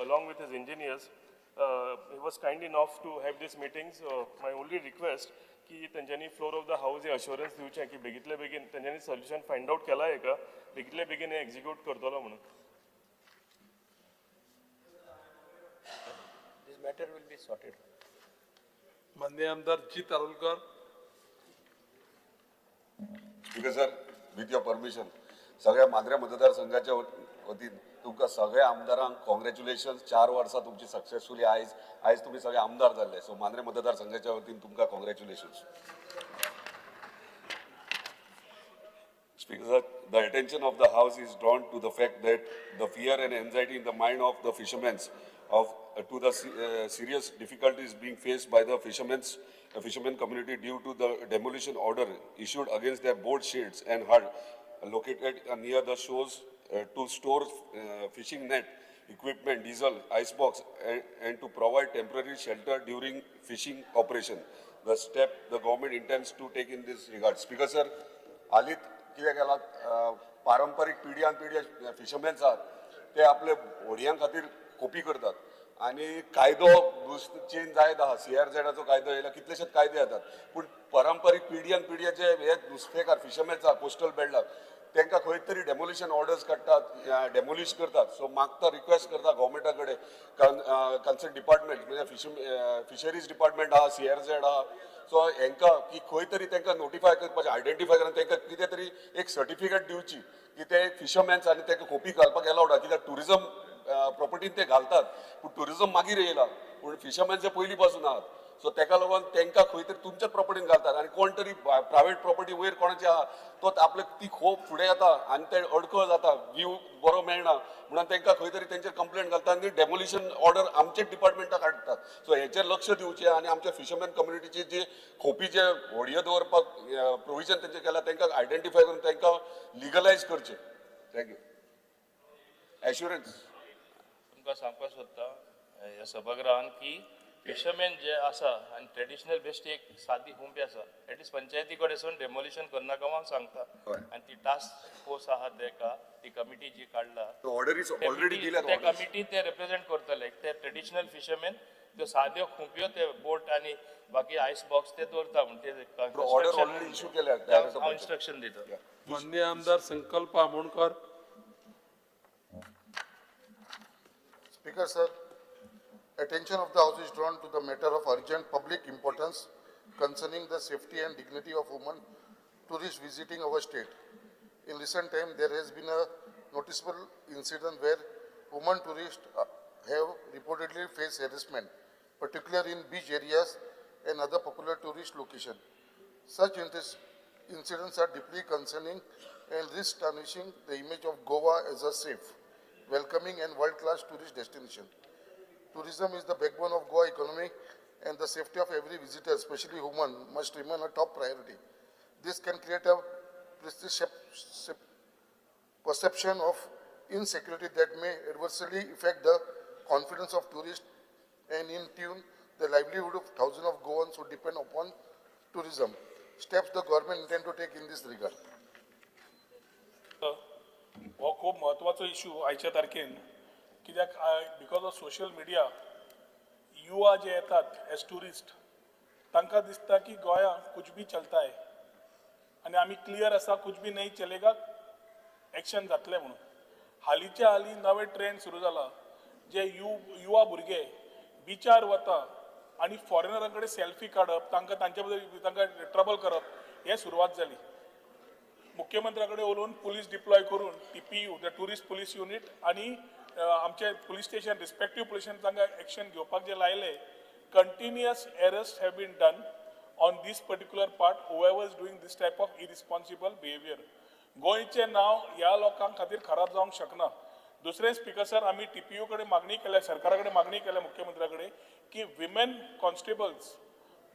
along with his engineers. He was kind enough to have these meetings. My only request की त्यांनी floor of the house हे assurance दिवचें की बेगीतले बेगीन त्यांनी solution find out केला आहे का बेगीतले बेगीन हे एक्झिक्यूट करतलो म्हणून This matter will be sorted. माननीय आमदार Jit Arolkar speaker sir with your permission सगळ्या मांद्रे मतदारसंघाच्या वतीन तुमकां सगळ्या आमदारांक कॉंग्रॅच्युलेशन 4 वर्सां तुमची सक्सेसफुली आयज तुम्ही सगळे आमदार जाल्ले सो मांद्रे मतदारसंघाच्या वतीन तुमकां congratulations Speaker, sir, the attention of the House is drawn to the fact that the fear and anxiety in the mind of the fishermen to the serious difficulties being faced by the fishermen community due to the demolition order issued against their boat sheds and hut located near the shores to store fishing net, equipment, diesel, icebox, and to provide temporary shelter during fishing operation. The step the government intends to take in this regard. Speaker, sir, हालीत कितें केलां पारंपारीक पिढ्यान पिढ्या फिशरमॅन्स आहात ते आपले व्हडयां खातीर खोपी करतात आनी कायदो चेंज जायत आहा CRZचो कायदो येयला कितलेशेच कायदे येतात पूण पारंपारीक पिढ्यान पिढ्या जे हे नुस्तेकार फिशरमॅन्स आहा कोस्टल बेल्टाक तांकां खंय तरी डेमोलिशन ऑर्डर्स काडटात डेमोलिश करतात सो म्हाका रिक्वेस्ट करता गव्हर्मेंटा कडेन कन्सर्न डिपार्टमेंट म्हणजे फिशरीज डिपार्टमेंट आहा CRZ आहा सो हांकां की खंय तरी तांकां नोटिफाय करपाचें आयडेंटिफाय करून तांकां कितें तरी एक सर्टिफिकेट दिवची की ते फिशरमॅन्स आनी तांकां खोपी घालपाक एलावड आहा कित्याक टुरिजम प्रॉपर्टीन ते घालतात पूण टुरिजम मागीर येयला पूण फिशरमॅन जे पयलीं पासून आहात सो ताका लागून तांकां खंय तरी तुमच्याच प्रॉपर्टीन घालतात आनी कोण तरी प्रायवेट प्रॉपर्टी वयर कोणाची आहा तो आपले ती खोप फुडें येता आनी ते अडखळ जाता व्यू बरो मेळना म्हणून तांकां खंय तरी तेंचेर कंप्लेंट घालता आनी डेमोलिशन ऑर्डर आमचेच डिपार्टमेंटाक हाडटात सो हेचेर लक्ष दिवचें आनी आमच्या फिशरमॅन कम्युनिटीची जी खोपी जे व्हडयो दवरपाक प्रोविजन तेंचें केलां तांकां आयडेंटिफाय करून तांकां लिगलायज करचें थँक्यू एश्युरन्स तुमकां सांगपाक सोदता ह्या सभागृहान की फिशरमॅन जे आसा आनी ट्रेडिशनल बेश्टी एक सादी हुंपी आसा एटलिस्ट पंचायती कडेन वचून डेमोलिशन करनाका हांव सांगता आनी ती टास्क फोर्स आहा तेका ती कमिटी जी काडला त्या कमिटी ते रिप्रेझेंट करतले ते ट्रेडिशनल फिशरमॅन त्यो साद्यो खुंप्यो ते बोट आनी बाकी आयस बॉक्स ते दवरता म्हण ते इश्यू केल्या हांव इन्स्ट्रक्शन दिता माननीय आमदार संकल्प Amonkar. Speaker, sir, attention of the House is drawn to the matter of urgent public importance concerning the safety and dignity of women tourists visiting our state. In recent time, there has been a noticeable incident where women tourists have reportedly faced harassment, particularly in beach areas and other popular tourist locations. Such incidents are deeply concerning and risk tarnishing the image of Goa as a safe, welcoming and world-class tourist destination. Tourism is the backbone of Goa economy and the safety of every visitor, especially women, must remain a top priority. This can create a perception of insecurity that may adversely affect the confidence of tourists and in tune the livelihood of thousands of Goans who depend upon tourism. Steps the government intend to take in this regard. हो खूप महत्वाचो issue आयच्या तारखेन कित्याक because of social media युवा जे येतात age tourist तांकां दिसता की गोंया कुछ भी चलता है आनी आमी क्लियर आसा कुछ भी नहीं चलेगा एक्शन जातलें म्हणून हालींच्या हालीं नवे ट्रेंड सुरू जाला जे युवा भुरगे बिचार वता आनी फॉरेनरां कडेन सेल्फी काडप तांकां तांचे बद्दल तांकां ट्रबल करप हे सुरवात जाली मुख्यमंत्र्याकडे उलोवन पुलीस डिप्लॉय करून TPU the tourist police unit आणि आमचे पुलीस स्टेशन रिस्पेक्टिव्ह पुलिसांनी तांकां एक्शन घेवपाक जे लायले continuous arrest have been done on this particular part whoever is doing this type of irresponsible behaviour गोंयचें नांव ह्या लोकां खातीर खराब जावंक शकना दुसरें स्पीकर सर आमी TPU कडेन मागणी केल्या सरकारा कडेन मागणी केल्या मुख्यमंत्र्या कडेन की women constables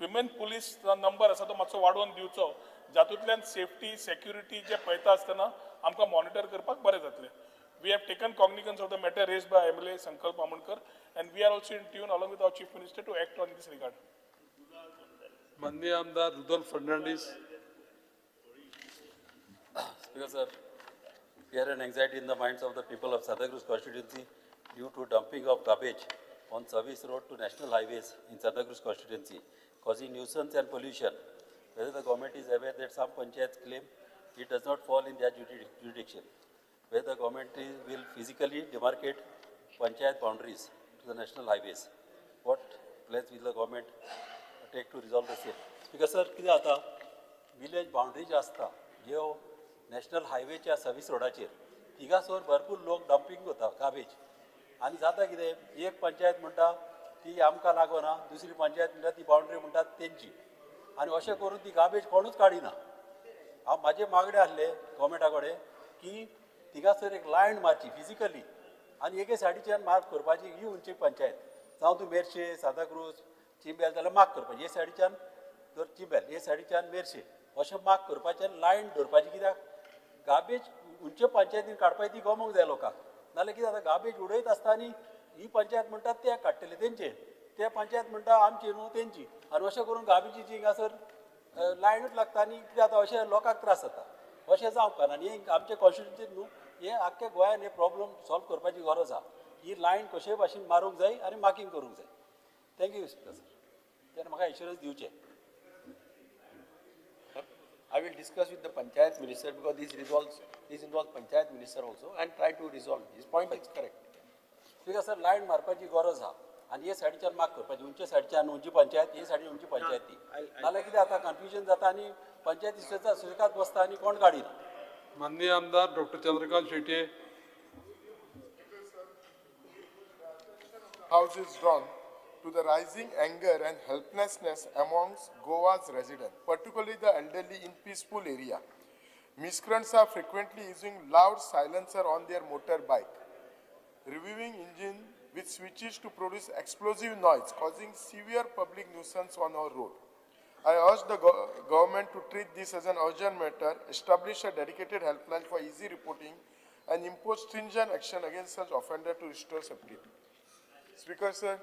women police number आसा तो मातसो वाडोवन दिवचो जातूंतल्यान सेफ्टी सेक्युरिटी जे पळयता आसतना आमकां मॉनिटर करपाक बरें जातलें we have taken cognizance of the matter raised by MLA Sankalp Amonkar and we are also in tune along with our chief minister to act on this regard. माननीय आमदार Rudolf Fernandes. Speaker, sir, fear and anxiety in the minds of the people of Santa Cruz constituency due to dumping of garbage on service road to national highways in Santa Cruz constituency, causing nuisance and pollution. Whether the government is aware that some panchayats claim it does not fall in their jurisdiction. Whether the government will physically demarcate panchayat boundaries to the national highways. What plans will the government take to resolve the same? Because sir, कितें जाता village boundary जी आसता ज्यो national हायवेच्या service रोडाचेर थिगासोर भरपूर लोक dumping करता garbage आनी जाता कितें एक पंचायत म्हणटा ती आमकां लागना दुसरी पंचायत म्हणटा ती बाउंड्री म्हणटा तेंची आनी अशें करून ती गार्बेज कोणूच काडिना हांव म्हाजे मागणे आसले गव्हर्मेंटा कडेन की थिंगासर एक लायन मारची फिजिकली आनी एके सायडीच्यान मार्क करपाची ही उंची पंचायत जावं तूं मेर्शे सांताक्रूज चिंबेल जाल्यार मार्क करपाची हे सायडीच्यान जर चिंबेल हे सायडीच्यान मेर्शे अशें मार्क करपाचें लायन दवरपाची कित्याक गार्बेज उंचे पंचायतीन काडपाची ती गमोंक जाय लोकांक नाल्यार कितें जाता गार्बेज उडयत आसता आनी ही पंचायत म्हणटा ते काडटले तेंचे ते पंचायत म्हणटा आमची न्हू तेंची आनी अशें करून गार्बेजीची हिंगासर लायनूच लागता आनी कितें जाता अशें लोकांक त्रास जाता अशें जावंक ना आनी आमचे कॉन्स्टिट्युन्सीन न्हू हे आख्या गोंयान हे प्रॉब्लम सॉल्व करपाची गरज आहा ही लायन कशेय भाशेन मारूंक जाय आनी मार्कींग करूंक जाय थँक्यू सर तेन्ना म्हाका इन्शुरन्स दिवचे I will discuss with the Panchayat Minister because this involves Panchayat Minister also and try to resolve. His point is correct. ठीक सर लायन मारपाची गरज आहा आनी हे सायडीच्यान मार्क करपाची उंचे सायडीच्यान उंची पंचायत हे सायडीन उंची पंचायत ती नाल्यार कितें जाता कन्फ्युजन जाता आनी पंचायती सुरकात बसता आनी कोण गाडीना माननीय आमदार doctor Chandrakant Shetye House is drawn to the rising anger and helplessness amongst Goa's residents, particularly the elderly in peaceful area. Miscreants are frequently using loud silencer on their motorbike, reviewing engine which switches to produce explosive noise, causing severe public nuisance on our road. I urge the government to treat this as an urgent matter, establish a dedicated helpline for easy reporting, and impose stringent action against such offenders to restore safety. Speaker, sir,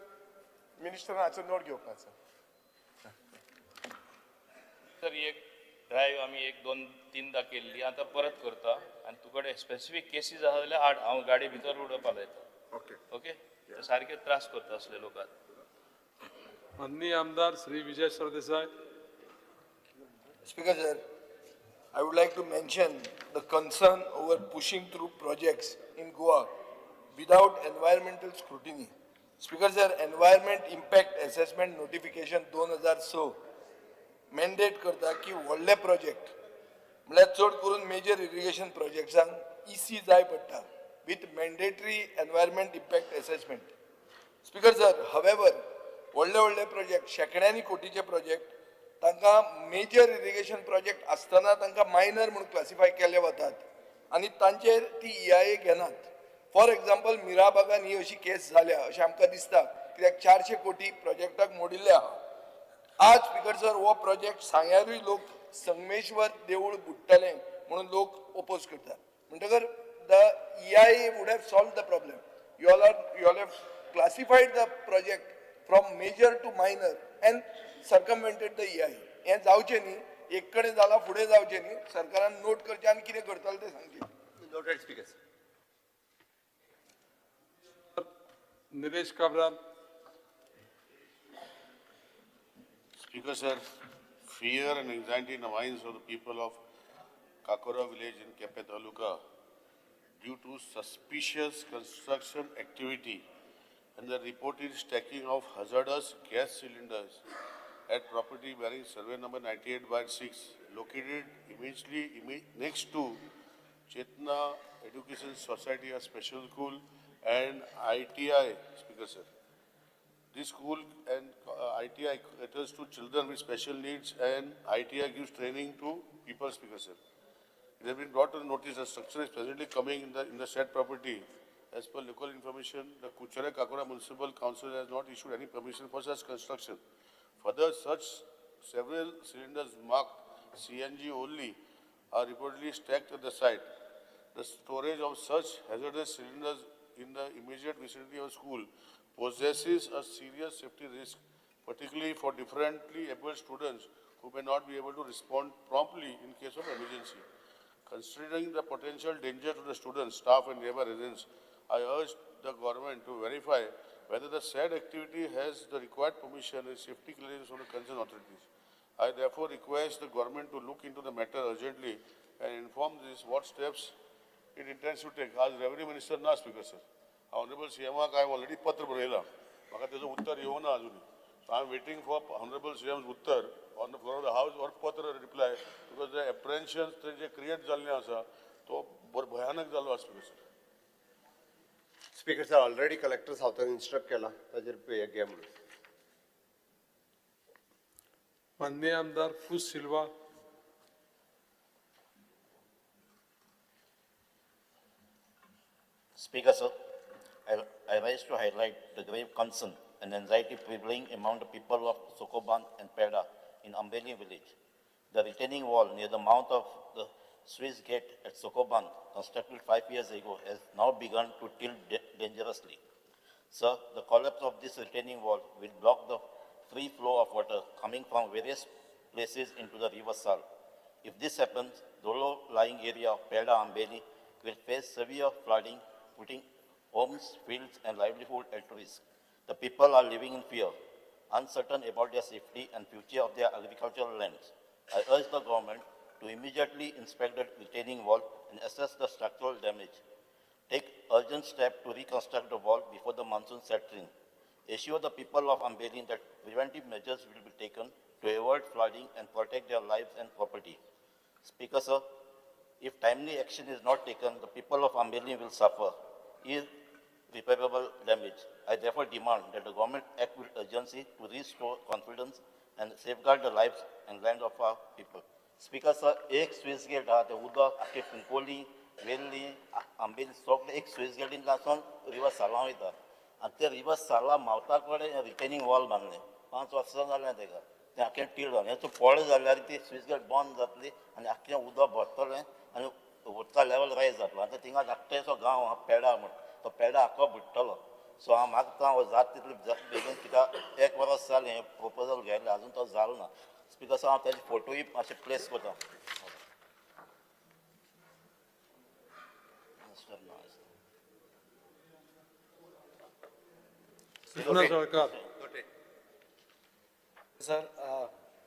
Minister हाचो note घेवपाचो. Sir एक drive आमी एक दोन तीनदा केल्ली आतां परत करता आनी तुकडे स्पेसिफीक केसीस आसा जाल्यार हांव गाडी भितर उडोवपा लायता. ओके सारके त्रास करता असले लोकांक. माननीय आमदार Shri Vijay Sardesai. Speaker, sir, I would like to mention the concern over pushing through projects in Goa without environmental scrutiny. Speaker, sir, environment impact assessment notification 2006 mandate करता की व्हडले प्रोजेक्ट म्हळ्यार चड करून मेजर इरिगेशन प्रोजेक्ट्सांक EC जाय पडटा with mandatory environment impact assessment. Speaker, sir, however, व्हडले project शेकड्यांनी कोटीचे प्रोजेक्ट तांकां मेजर इरिगेशन प्रोजेक्ट आसतना तांकां मायनर म्हणून क्लासिफाय केले वतात आनी तांचेर ती EIA घेनात. फॉर एग्जाम्पल मिराबागान ही अशी केस जाल्या अशें आमकां दिसता कित्याक 400 कोटी प्रोजेक्टाक मोडिल्ले आहा. आज स्पीकर सर हो प्रोजेक्ट सांग्यारूय लोक संगमेश्वर देवूळ बुडटलें म्हणून लोक ओपोज करतात म्हणटकर the EIA would have solved the problem. You all have classified the project from major to minor and circumvented the EIA. हें जावचें न्ही एक कडेन जालां फुडें जावचें न्ही सरकारान नोट करचें आनी कितें करतले तें सांगचें. Noted speakers. Nilesh Cabral. Speaker, sir, fear and anxiety in the minds of the people of Kakora village in Kepe Taluka due to suspicious construction activity and the reported stacking of hazardous gas cylinders at property bearing survey number 98/6 located immediately next to Chetna Education Society, a special school, and ITI, Speaker, sir. This school and ITI caters to children with special needs and ITI gives training to people, Speaker, sir. It has been brought to the notice that structure is presently coming in the said property. As per local information, the Kuchare Kakora Municipal Council has not issued any permission for such construction. Further, such several cylinders marked CNG only are reportedly stacked at the site. The storage of such hazardous cylinders in the immediate vicinity of school possesses a serious safety risk, particularly for differently abled students who may not be able to respond promptly in case of emergency. Considering the potential danger to the students, staff and nearby residents, I urge the government to verify whether the said activity has the required permission and safety clearance from the concerned authorities. I therefore request the government to look into the matter urgently and inform this what steps it intends to take. As Revenue Minister ना, Speaker, sir. Honorable CM I have already पत्र बरयला. म्हाका तेजो उत्तर येवना अजून. So I am waiting for Honorable CM's उत्तर on the floor of the House or पत्र reply because the apprehensions जे create जाल्ले आसा तो भयानक जालो आसा, Speaker, sir. Speaker, sir, already collector Southern instruct केला ताजेर पे घे म्हणून. माननीय आमदार फूस सिल्वा. Speaker, sir, I rise to highlight the grave concern and anxiety prevailing among the people of Sokoban and Peda in Ambeli village. The retaining wall near the mouth of the Swiss Gate at Sokoban, constructed 5 years ago, has now begun to tilt dangerously. Sir, the collapse of this retaining wall will block the free flow of water coming from various places into the river Sal. If this happens, the low-lying area of Peda Ambeli will face severe flooding, putting homes, fields, and livelihood at risk. The people are living in fear, uncertain about their safety and future of their agricultural lands. I urge the government to immediately inspect the retaining wall and assess the structural damage. Take urgent steps to reconstruct the wall before the monsoon sets in. Assure the people of Ambeli that preventive measures will be taken to avoid flooding and protect their lives and property. Speaker, sir, if timely action is not taken, the people of Ambeli will suffer irreparable damage. I therefore demand that the government act with urgency to restore confidence and safeguard the lives and land of our people. Speaker, sir, एक Swiss gate हा ते उदक आख्खे पिंपोली, वेल्ली, आंबेली सगळे एक Swiss गेटीन लासून river साला वयता. आनी ते रिवर साला मावता कडेन रिटेनिंग वॉल बांदलें. 5 वर्सां जालें तेका. तें आख्खें टील जालें. हेचो पळ जाल्यार ती स्विस गेट बंद जातली आनी आख्खें उदक भरतलें आनी उदका लेवल रायज जातलो. आतां थिंगा धाकटेसो गांव आहा पेडा म्हूण. तो पेडा आख्खो बुडटलो. सो हांव मागतां हो जाता तितले बेगीन कित्याक 1 वर्स जालें हें प्रोपोजल घ्यायलें आजून तो जालो ना. Speaker, sir, हांव तेजे फोटोय मातशे प्लेस करतां. Sir,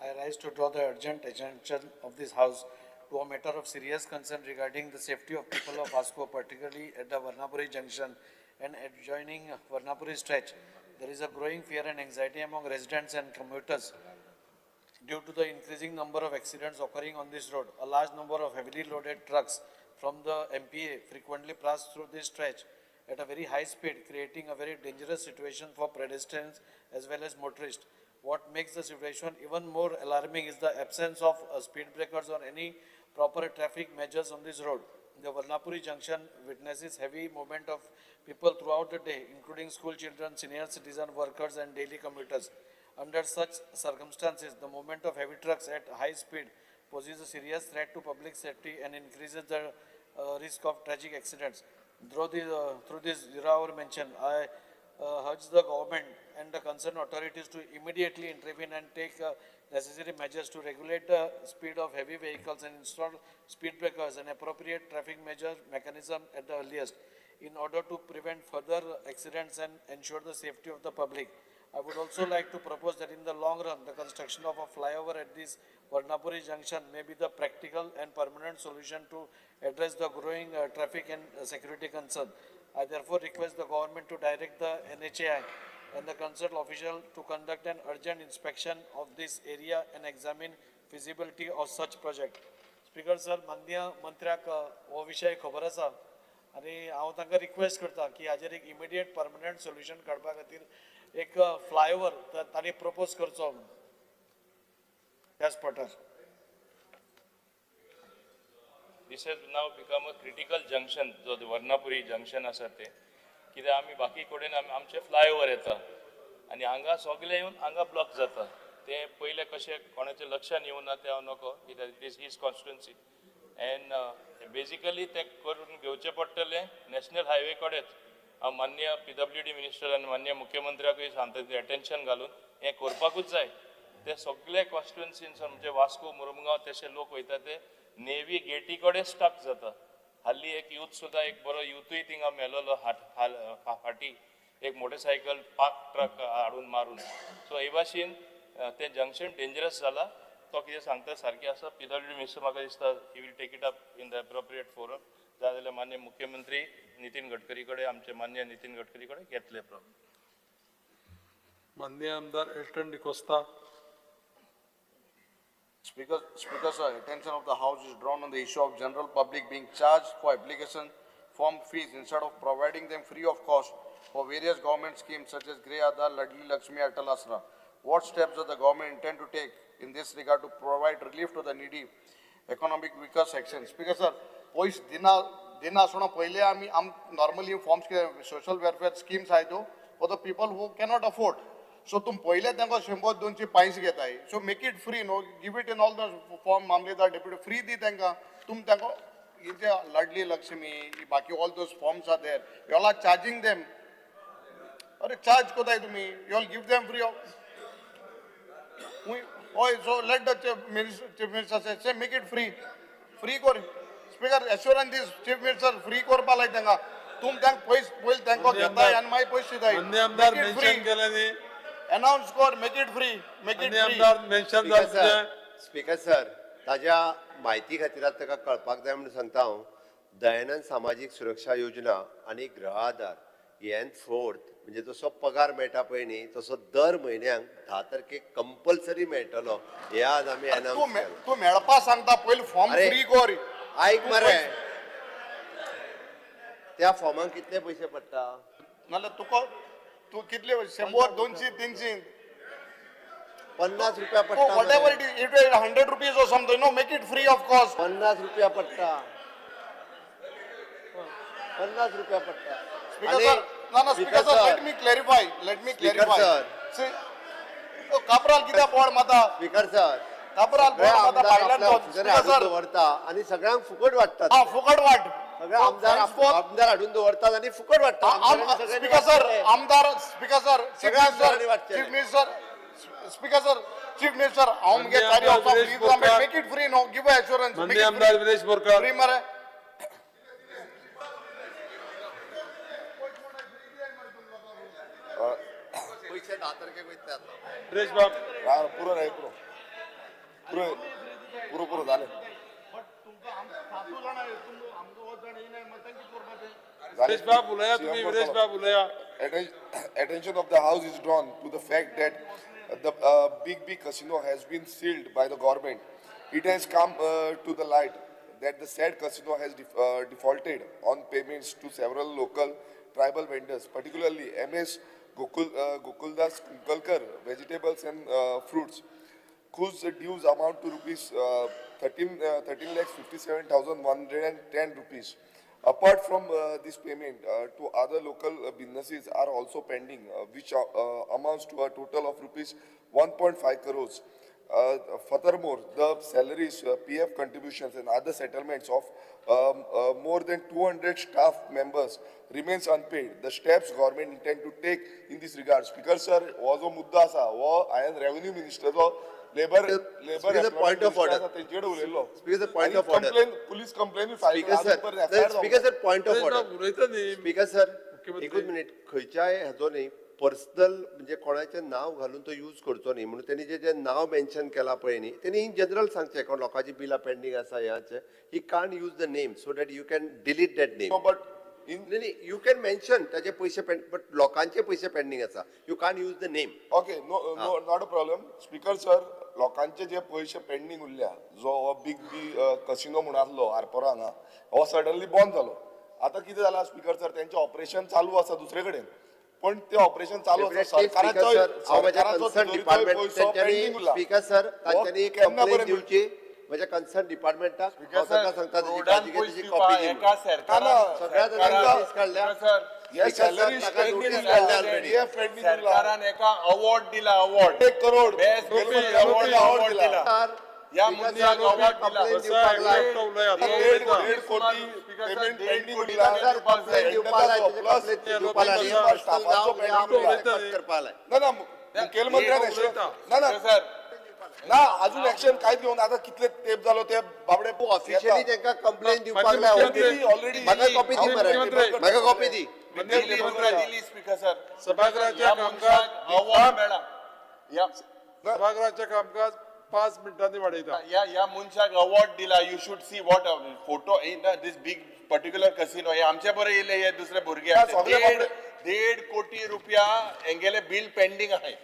I rise to draw the urgent attention of this House to a matter of serious concern regarding the safety of people of Vasco, particularly at the Varnapuri junction and adjoining Varnapuri stretch. There is a growing fear and anxiety among residents and commuters due to the increasing number of accidents occurring on this road. A large number of heavily loaded trucks from the MPA frequently pass through this stretch at a very high speed, creating a very dangerous situation for pedestrians as well as motorists. What makes the situation even more alarming is the absence of speed breakers or any proper traffic measures on this road. The Varnapuri junction witnesses heavy movement of people throughout the day, including school children, senior citizen, workers and daily commuters. Under such circumstances, the movement of heavy trucks at high speed poses a serious threat to public safety and increases the risk of tragic accidents. Through this Ziraur mention, I urge the government and the concerned authorities to immediately intervene and take necessary measures to regulate the speed of heavy vehicles and install speed breakers and appropriate traffic mechanism at the earliest in order to prevent further accidents and ensure the safety of the public. I would also like to propose that in the long run, the construction of a flyover at this Varnapuri junction may be the practical and permanent solution to address the growing traffic and security concern. I therefore request the government to direct the NHAI and the concerned official to conduct an urgent inspection of this area and examine feasibility of such project. Speaker sir, माननीय मंत्र्याक हो विषय खबर आसा आनी हांव तांकां request करता की हाजेर एक इमिडिएट परमनंट सोल्युशन काडपा खातीर एक फ्लायओवर तांणी प्रपोज करचो ह्या स्पॉटार. This has now become a critical junction, जो वर्णापुरी junction आसा ते. कित्याक आमी बाकी कडेन आमचे फ्लायओवर येता आनी हांगा सगळे येवन हांगा ब्लॉक जाता. ते पयले कशें कोणाचें लक्षान येवं ना ते हांव नको कित्याक it is his constituency and basically ते करून घेवचें पडटलें नॅशनल हायवे कडेच. हांव माननीय PWD मिनिस्टर आनी माननीय मुख्यमंत्र्याकूय सांगता ते अटेन्शन घालून हें करपाकूच जाय. ते सगळे कॉन्स्टिट्युएन्सीन म्हणजे वास्को मुरमुगांव तशे लोक वयता ते नेवी गेटी कडेन स्टक जाता. हाल्ली एक यूथ सुद्धा एक बरो यूथूय थिंगा मेलोलो फाटी एक मोटरसायकल पार्क ट्रक हाडून मारून. सो हे भाशेन ते जंक्शन डेंजरस जाला. तो कितें सांगता सारकें आसा. PWD मिनिस्टर म्हाका दिसता he will take it up in the appropriate forum. जाय जाल्यार मान्य मुख्यमंत्री नितीन गडकरी कडेन आमचे मान्य नितीन गडकरी कडेन घेतले प्रॉब्लेम. माननीय आमदार Elton D'Costa. Speaker, sir, attention of the House is drawn on the issue of general public being charged for application form fees instead of providing them free of cost for various government schemes such as Grey Aadhar, Ladli Lakshmi, Atal Asra. What steps does the government intend to take in this regard to provide relief to the needy, economic weaker sections? Speaker, sir, pois dina दिना आसतना पयले आमी normally forms social welfare schemes आहाय त्यो for the people who cannot afford. So तुम पयले तांकां 100-200 पैसे घेताय. So make it free no, give it in all the form मामलेदार डेप्युटी फ्री दी तांकां. तुम तांकां जे लाडली लक्ष्मी बाकी all those forms are there, you all are charging them. अरे चार्ज कोताय तुम्ही, you all give them free of. हय, so let the chief minister say make it free. Free कर. स्पीकर एश्योरन्स दीस चीफ मिनिस्टर फ्री करपा लाय तांकां. तुम तांकां पयस तांकां घेताय आनी मागीर पयस दिताय. आमदार मेन्शन केलें न्ही. अनाउन्स कर, make it free, make it free. आमदार मेन्शन जालें. स्पीकर सर, ताज्या म्हायती खातीर ताका कळपाक जाय म्हणून सांगता हांव. दयानंद सामाजीक सुरक्षा योजना आनी गृह आधार हेन फोर्थ म्हणजे जसो पगार मेळटा पळय न्ही तसो दर म्हयन्याक 10 तारखेक कंपल्सरी मेळटलो. हे आज आमी अनाउन्स केलो. तू मेळपा सांगता पयली फॉर्म फ्री कर. आयक मरे, त्या फॉर्माक कितले पयशे पडटा? नाल्यार तुका तू कितले 100-200-300 50 रुपया पडटा. Whatever it is, 100 rupees और something. No, make it free of cost. 50 रुपया पडटा. 50 रुपया पडटा. स्पीकर सर, ना speaker sir, let me clarify. Sir, कापराल कित्याक बोर्ड माता? स्पीकर सर, कापराल बोर्ड माता भायल्यान. स्पीकर सर दवरता आनी सगळ्यांक फुकट वाडटात. हा, फुकट वाट. सगळे आमदार हाडून दवरतात आनी फुकट वाडटात. स्पीकर सर, आमदार, स्पीकर सर, चीफ मिनिस्टर, हांव मुगे कार्य of make it free. No, give assurance. आमदार विलेश बोरकार. फ्री मरे. पैसे 10 तारखेक वयतात. विलेश बाब पुरो रे, पुरो जालें. विलेश बाब उलया तुम्ही. विलेश बाब उलया. Attention of the House is drawn to the fact that the big casino has been sealed by the government. It has come to the light that the said casino has defaulted on payments to several local tribal vendors, particularly MS Gokuldas Kunkalkar, vegetables and fruits, whose dues amount to rupees 13,57,110 rupees. Apart from this payment, to other local businesses are also pending, which amounts to a total of rupees 1.5 crores. Furthermore, the salaries, PF contributions and other settlements of more than 200 staff members remains unpaid. The steps government intend to take in this regard. Speaker sir, हो जो मुद्दा आसा हो हांवें revenue मिनिस्टरचो labour point of order. तेंचेकडे उलयल्लो. Speaker sir, point of order. Police complain file Speaker sir, point of order. उलयता न्ही. स्पीकर सर, एकूच मिनिट. खंयच्याय हाजो न्ही पर्सनल म्हणजे कोणाचें नाव घालून तो यूज करचो न्ही म्हणून त्यांनी जे नाव मेन्शन केला पळय न्ही त्यांनी इन जनरल सांगचें कोण लोकांची बिलां पेंडींग आसा ह्याचे. He can't use the name so that you can delete that name. But you can mention ताचे पयशे बट लोकांचे पयशे पेंडींग आसा. You can't use the name. Okay, no not a problem. Speaker sir, लोकांचे जे पयशे पेंडींग उरल्या, जो हो बिग कसिनो म्हणून आसलो आरपोरा हांगा, हो सडनली बंद जालो. आतां कितें जालां स्पीकर सर, तेंचें ऑपरेशन चालू आसा दुसरे कडेन. पण ते ऑपरेशन चालू आसा. स्पीकर सर, तांच्यांनी एक कंप्लेंट दिवची माझ्या कन्सर्न डिपार्टमेंटाक. सांगता सगळ्या नोटीस काढल्या. सरकारान एका अवॉर्ड दिला. अवॉर्ड 1 करोड बेस्ट अवॉर्ड दिला. या मुद्द्याक अवॉर्ड दिला. 1.5 कोटी पेमेंट पेंडिंग उरला. ना मुखेलमंत्र्यान ना अजून ऍक्शन काय घेऊन आता कितले टेप झालो ते बाबडे ऑफिशियली त्यांना कंप्लेंट दिवपाक लाय. ऑलरेडी म्हाका कॉपी दी मरे. म्हाका कॉपी दी. दिली स्पीकर सर. सभागृहाच्या कामकाज अवॉर्ड मेळा. या सभागृहाचे कामकाज 5 मिनिटांनी वाडयता. या मनशाक अवॉर्ड दिला. You should see what photo in this big particular casino. हे आमचे बरे येले. हे दुसरे भुरगे 1.5 कोटी रुपया हेंगेले बिल पेंडिंग आहे.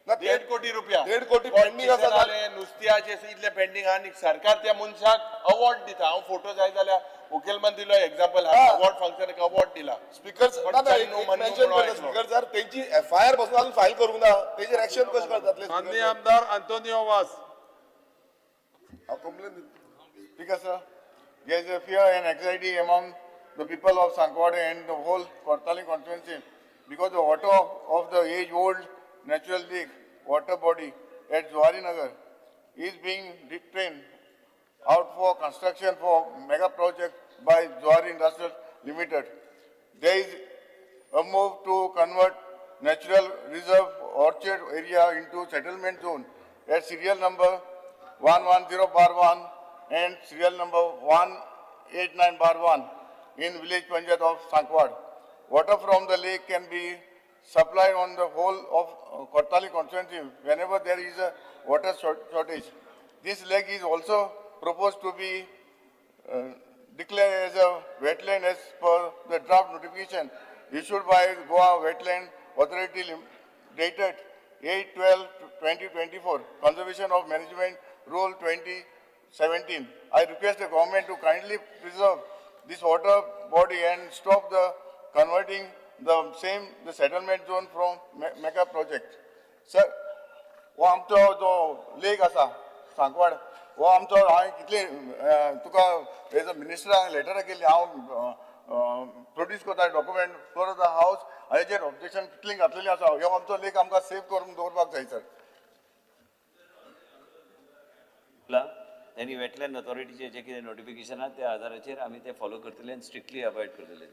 1.5 कोटी रुपया. 1.5 कोटी पेंडिंग आसा. नुस्त्याचे इतले पेंडिंग आहा. आणि सरकार त्या मनशाक अवॉर्ड दिता. हांव फोटो जाय जाल्यार मुखेलमंत्री दिलो एक्झाम्पल. अवॉर्ड फंक्शनाक अवॉर्ड दिला. स्पीकर सर, त्यांची FIR बसून अजून फाईल करूंक ना. तेजेर ऍक्शन कशें करतातले? माननीय आमदार आंतोनियो वास. Speaker sir, there is a fear and anxiety among the people of Sankwade and the whole Kortali constituency, because the water of the age-old natural lake water body at Zuari Nagar is being retained out for construction for mega project by Zuari Industrial Limited. There is a move to convert natural reserve orchard area into settlement zone at serial number 110/1 and serial number 189/1 in village Panchayat of Sankwad. Water from the lake can be supplied on the whole of Kortali constituency whenever there is a water shortage. This lake is also proposed to be declared as a wetland as per the draft notification issued by Goa Wetland Authority dated 8/12/2024, Conservation of Management Rule 2017. I request the government to kindly preserve this water body and stop the converting the settlement zone from mega project. Sir, हो आमचो जो लेक आसा सांकवाड हो आमचो हांवें कितले तुका as a मिनिस्टराक letter केल्ली हांव प्रोड्यूस करता डॉक्युमेंट फॉर द हावस हाजेर ऑब्जेक्शन कितली घातलेली आसा हो आमचो लेक आमकां सेफ करून दवरपाक जाय सर. त्यांनी वेटलँड ऑथॉरिटीचे जे कितें नोटिफिकेशन आहा त्या आधाराचेर आमी ते फॉलो करतले आनी स्ट्रिक्टली अवॉइड करतले.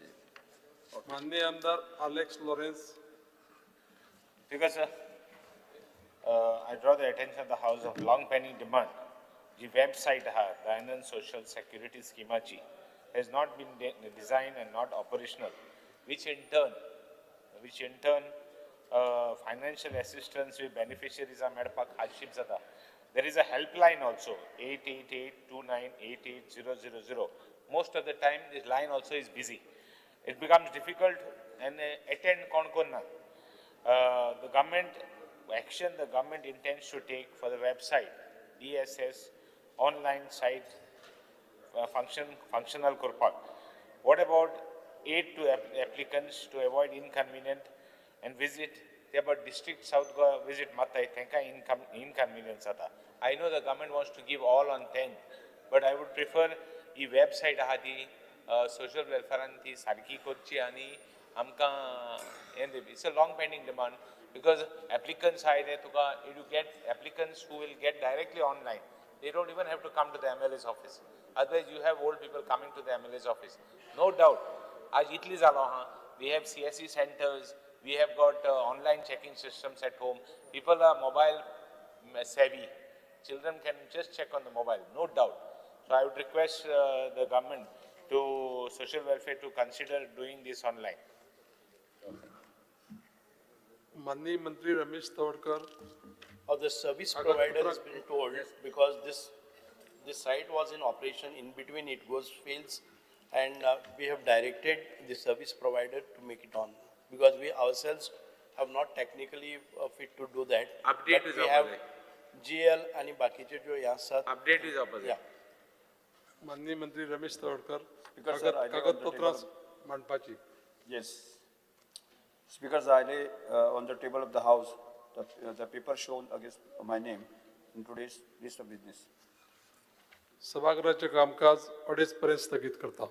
माननीय आमदार Alex Lawrence. Because I draw the attention of the House of long pending demand. The website the Anand Social Security Schema has not been designed and not operational, which in turn financial assistance with beneficiaries are made up hardship zada. There is a helpline also 888-2988-000. Most of the time this line also is busy. It becomes difficult and attend konkonna. The government action the government intends to take for the website DSS online site functional kurpak. What about aid to applicants to avoid inconvenient and visit? They about district south Goa visit matai tenka inconvenience ata. I know the government wants to give all on 10th, but I would prefer e website ahadi social welfare and the sarki kochi ani amka it's a long pending demand because applicants are there to you get applicants who will get directly online. They don't even have to come to the MLA's office. Otherwise you have old people coming to the MLA's office. No doubt. We have CSE centers. We have got online checking systems at home. People are mobile savvy. Children can just check on the mobile, no doubt. So I would request the government to social welfare to consider doing this online. माननीय मंत्री Ramesh Tawadkar. The service provider has been told because this site was in operation, in between it goes fails, and we have directed the service provider to make it on because we ourselves have not technically fit to do that. Update but is we have opposite. GL आणि बाकीचे जो या साथ Update is opposite. Yeah. माननीय मंत्री Ramesh Tawadkar. Speaker, sir, I lay on the कागदपत्रां table. मांडपाची. Yes. Speaker, I lay on the table of the House the paper shown against my name in today's list of business. सभागृहाचे कामकाज 2:30 पर्यंत स्थगित करता.